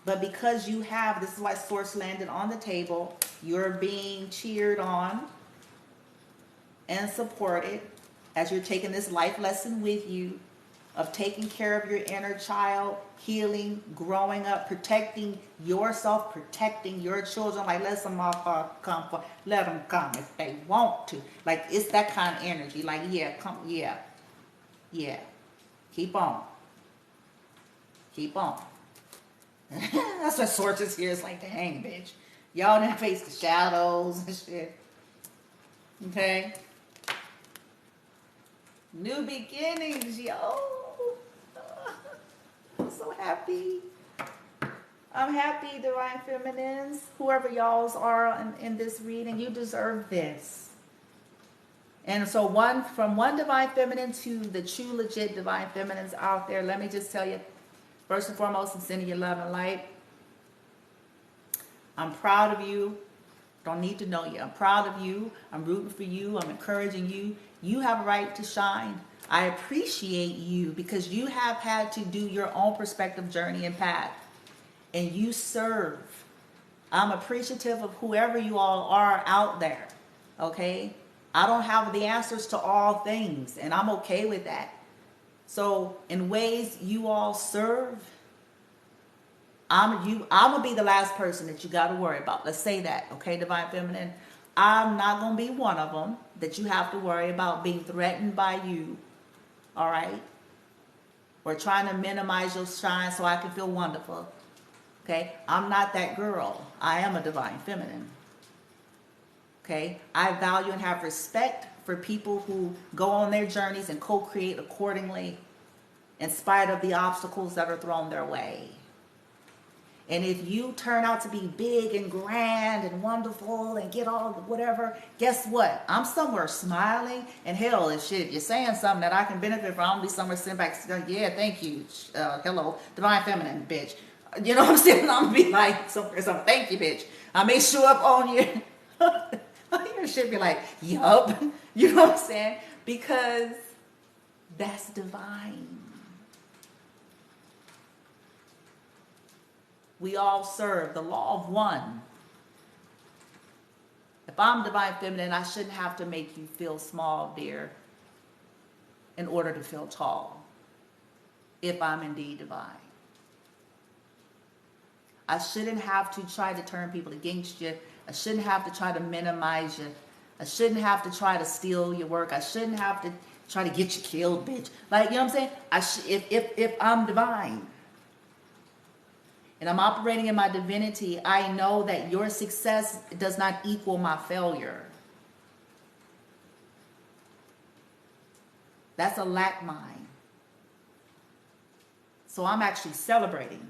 S1: But because you have, this is why Source landed on the table, you're being cheered on and supported as you're taking this life lesson with you of taking care of your inner child, healing, growing up, protecting yourself, protecting your children. Like, let some motherfucker come for, let them come if they want to. Like, it's that kind of energy. Like, yeah, come, yeah, keep on, keep on. That's what Source is here. It's like, dang, bitch, y'all didn't face the shadows and shit. Okay. New beginnings, yo. I'm so happy. I'm happy, Divine Feminines. Whoever y'all's are in this reading, you deserve this. And so from one Divine Feminine to the true legit Divine Feminines out there, let me just tell you, first and foremost, I'm sending you love and light. I'm proud of you. Don't need to know you. I'm proud of you. I'm rooting for you. I'm encouraging you. You have a right to shine. I appreciate you because you have had to do your own perspective, journey, and path. And you serve. I'm appreciative of whoever you all are out there. Okay? I don't have the answers to all things, and I'm okay with that. So, in ways you all serve, I'm gonna be the last person that you got to worry about. Let's say that, okay, Divine Feminine. I'm not gonna be one of them that you have to worry about being threatened by you. All right, or trying to minimize your shine so I can feel wonderful. Okay, I'm not that girl. I am a Divine Feminine. Okay, I value and have respect for people who go on their journeys and co-create accordingly in spite of the obstacles that are thrown their way. And if you turn out to be big and grand and wonderful and get all the whatever, guess what? I'm somewhere smiling. And hell, if you're saying something that I can benefit from, I'm going to be somewhere sitting back, yeah, thank you. Hello, Divine Feminine, bitch. You know what I'm saying? I'm going to be like, thank you, bitch. I may show up on you. Your shit be like, yup. You know what I'm saying? Because that's divine. We all serve the law of one. If I'm Divine Feminine, I shouldn't have to make you feel small, dear, in order to feel tall. If I'm indeed divine. I shouldn't have to try to turn people against you. I shouldn't have to try to minimize you. I shouldn't have to try to steal your work. I shouldn't have to try to get you killed, bitch. Like, you know what I'm saying? If I'm divine and I'm operating in my divinity, I know that your success does not equal my failure. That's a lack mind. So I'm actually celebrating.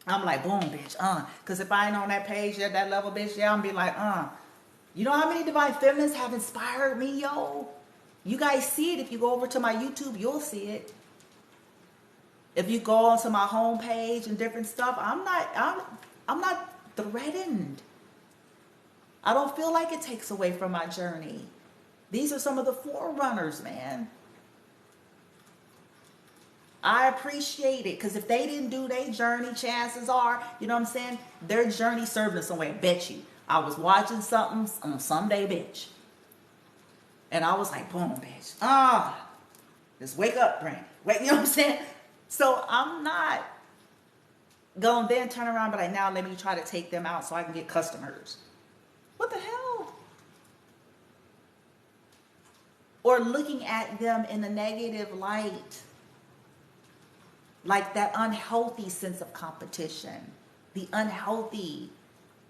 S1: I'm like, boom, bitch, because if I ain't on that page at that level, bitch, yeah, I'm be like, You know how many Divine Feminines have inspired me, yo? You guys see it. If you go over to my YouTube, you'll see it. If you go onto my homepage and different stuff, I'm not threatened. I don't feel like it takes away from my journey. These are some of the forerunners, man. I appreciate it, because if they didn't do their journey, chances are, you know what I'm saying, their journey served in some way. I bet you. I was watching something on Someday, bitch. And I was like, boom, bitch. Just wake up, Brandy. Wait, you know what I'm saying? So I'm not going to then turn around and be like, now let me try to take them out so I can get customers. What the hell? Or looking at them in a negative light. Like that unhealthy sense of competition. The unhealthy,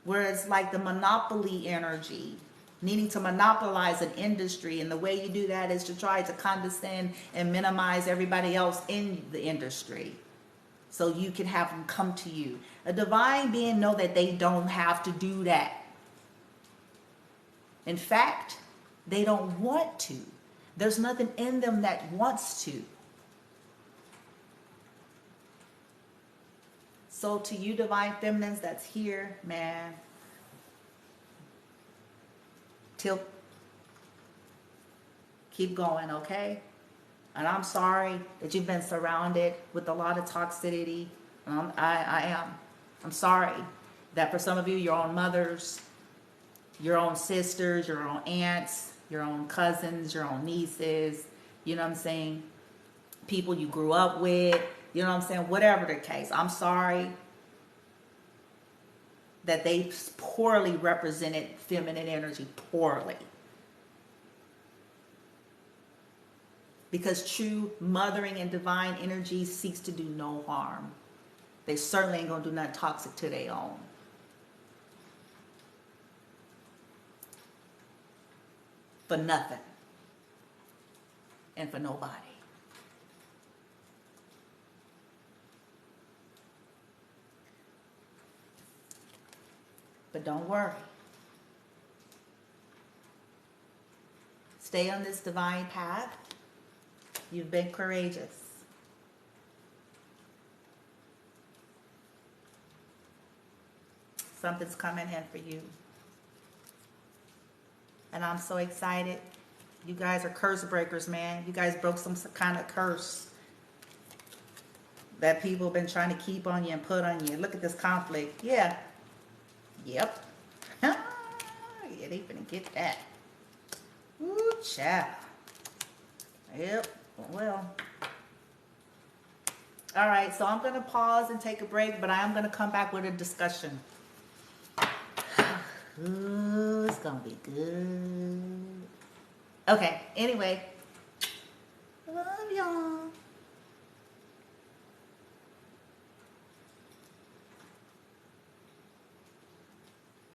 S1: where it's like the monopoly energy. Needing to monopolize an industry, and the way you do that is to try to condescend and minimize everybody else in the industry so you can have them come to you. A divine being know that they don't have to do that. In fact, they don't want to. There's nothing in them that wants to. So to you Divine Feminines that's here, man, keep going, okay? And I'm sorry that you've been surrounded with a lot of toxicity. I am. I'm sorry that for some of you, your own mothers, your own sisters, your own aunts, your own cousins, your own nieces, you know what I'm saying? People you grew up with, you know what I'm saying? Whatever the case, I'm sorry that they poorly represented feminine energy, poorly. Because true mothering and divine energy seeks to do no harm. They certainly ain't gonna do nothing toxic to their own. For nothing. And for nobody. But don't worry. Stay on this divine path. You've been courageous. Something's coming in for you. And I'm so excited You guys are curse breakers, man. You guys broke some kind of curse that people have been trying to keep on you and put on you. Look at this conflict. Yeah. Yep. Yeah, they finna get that. Ooh, child. Yep. Well. All right, so I'm going to pause and take a break, but I am going to come back with a discussion. Ooh, it's going to be good. Okay, anyway.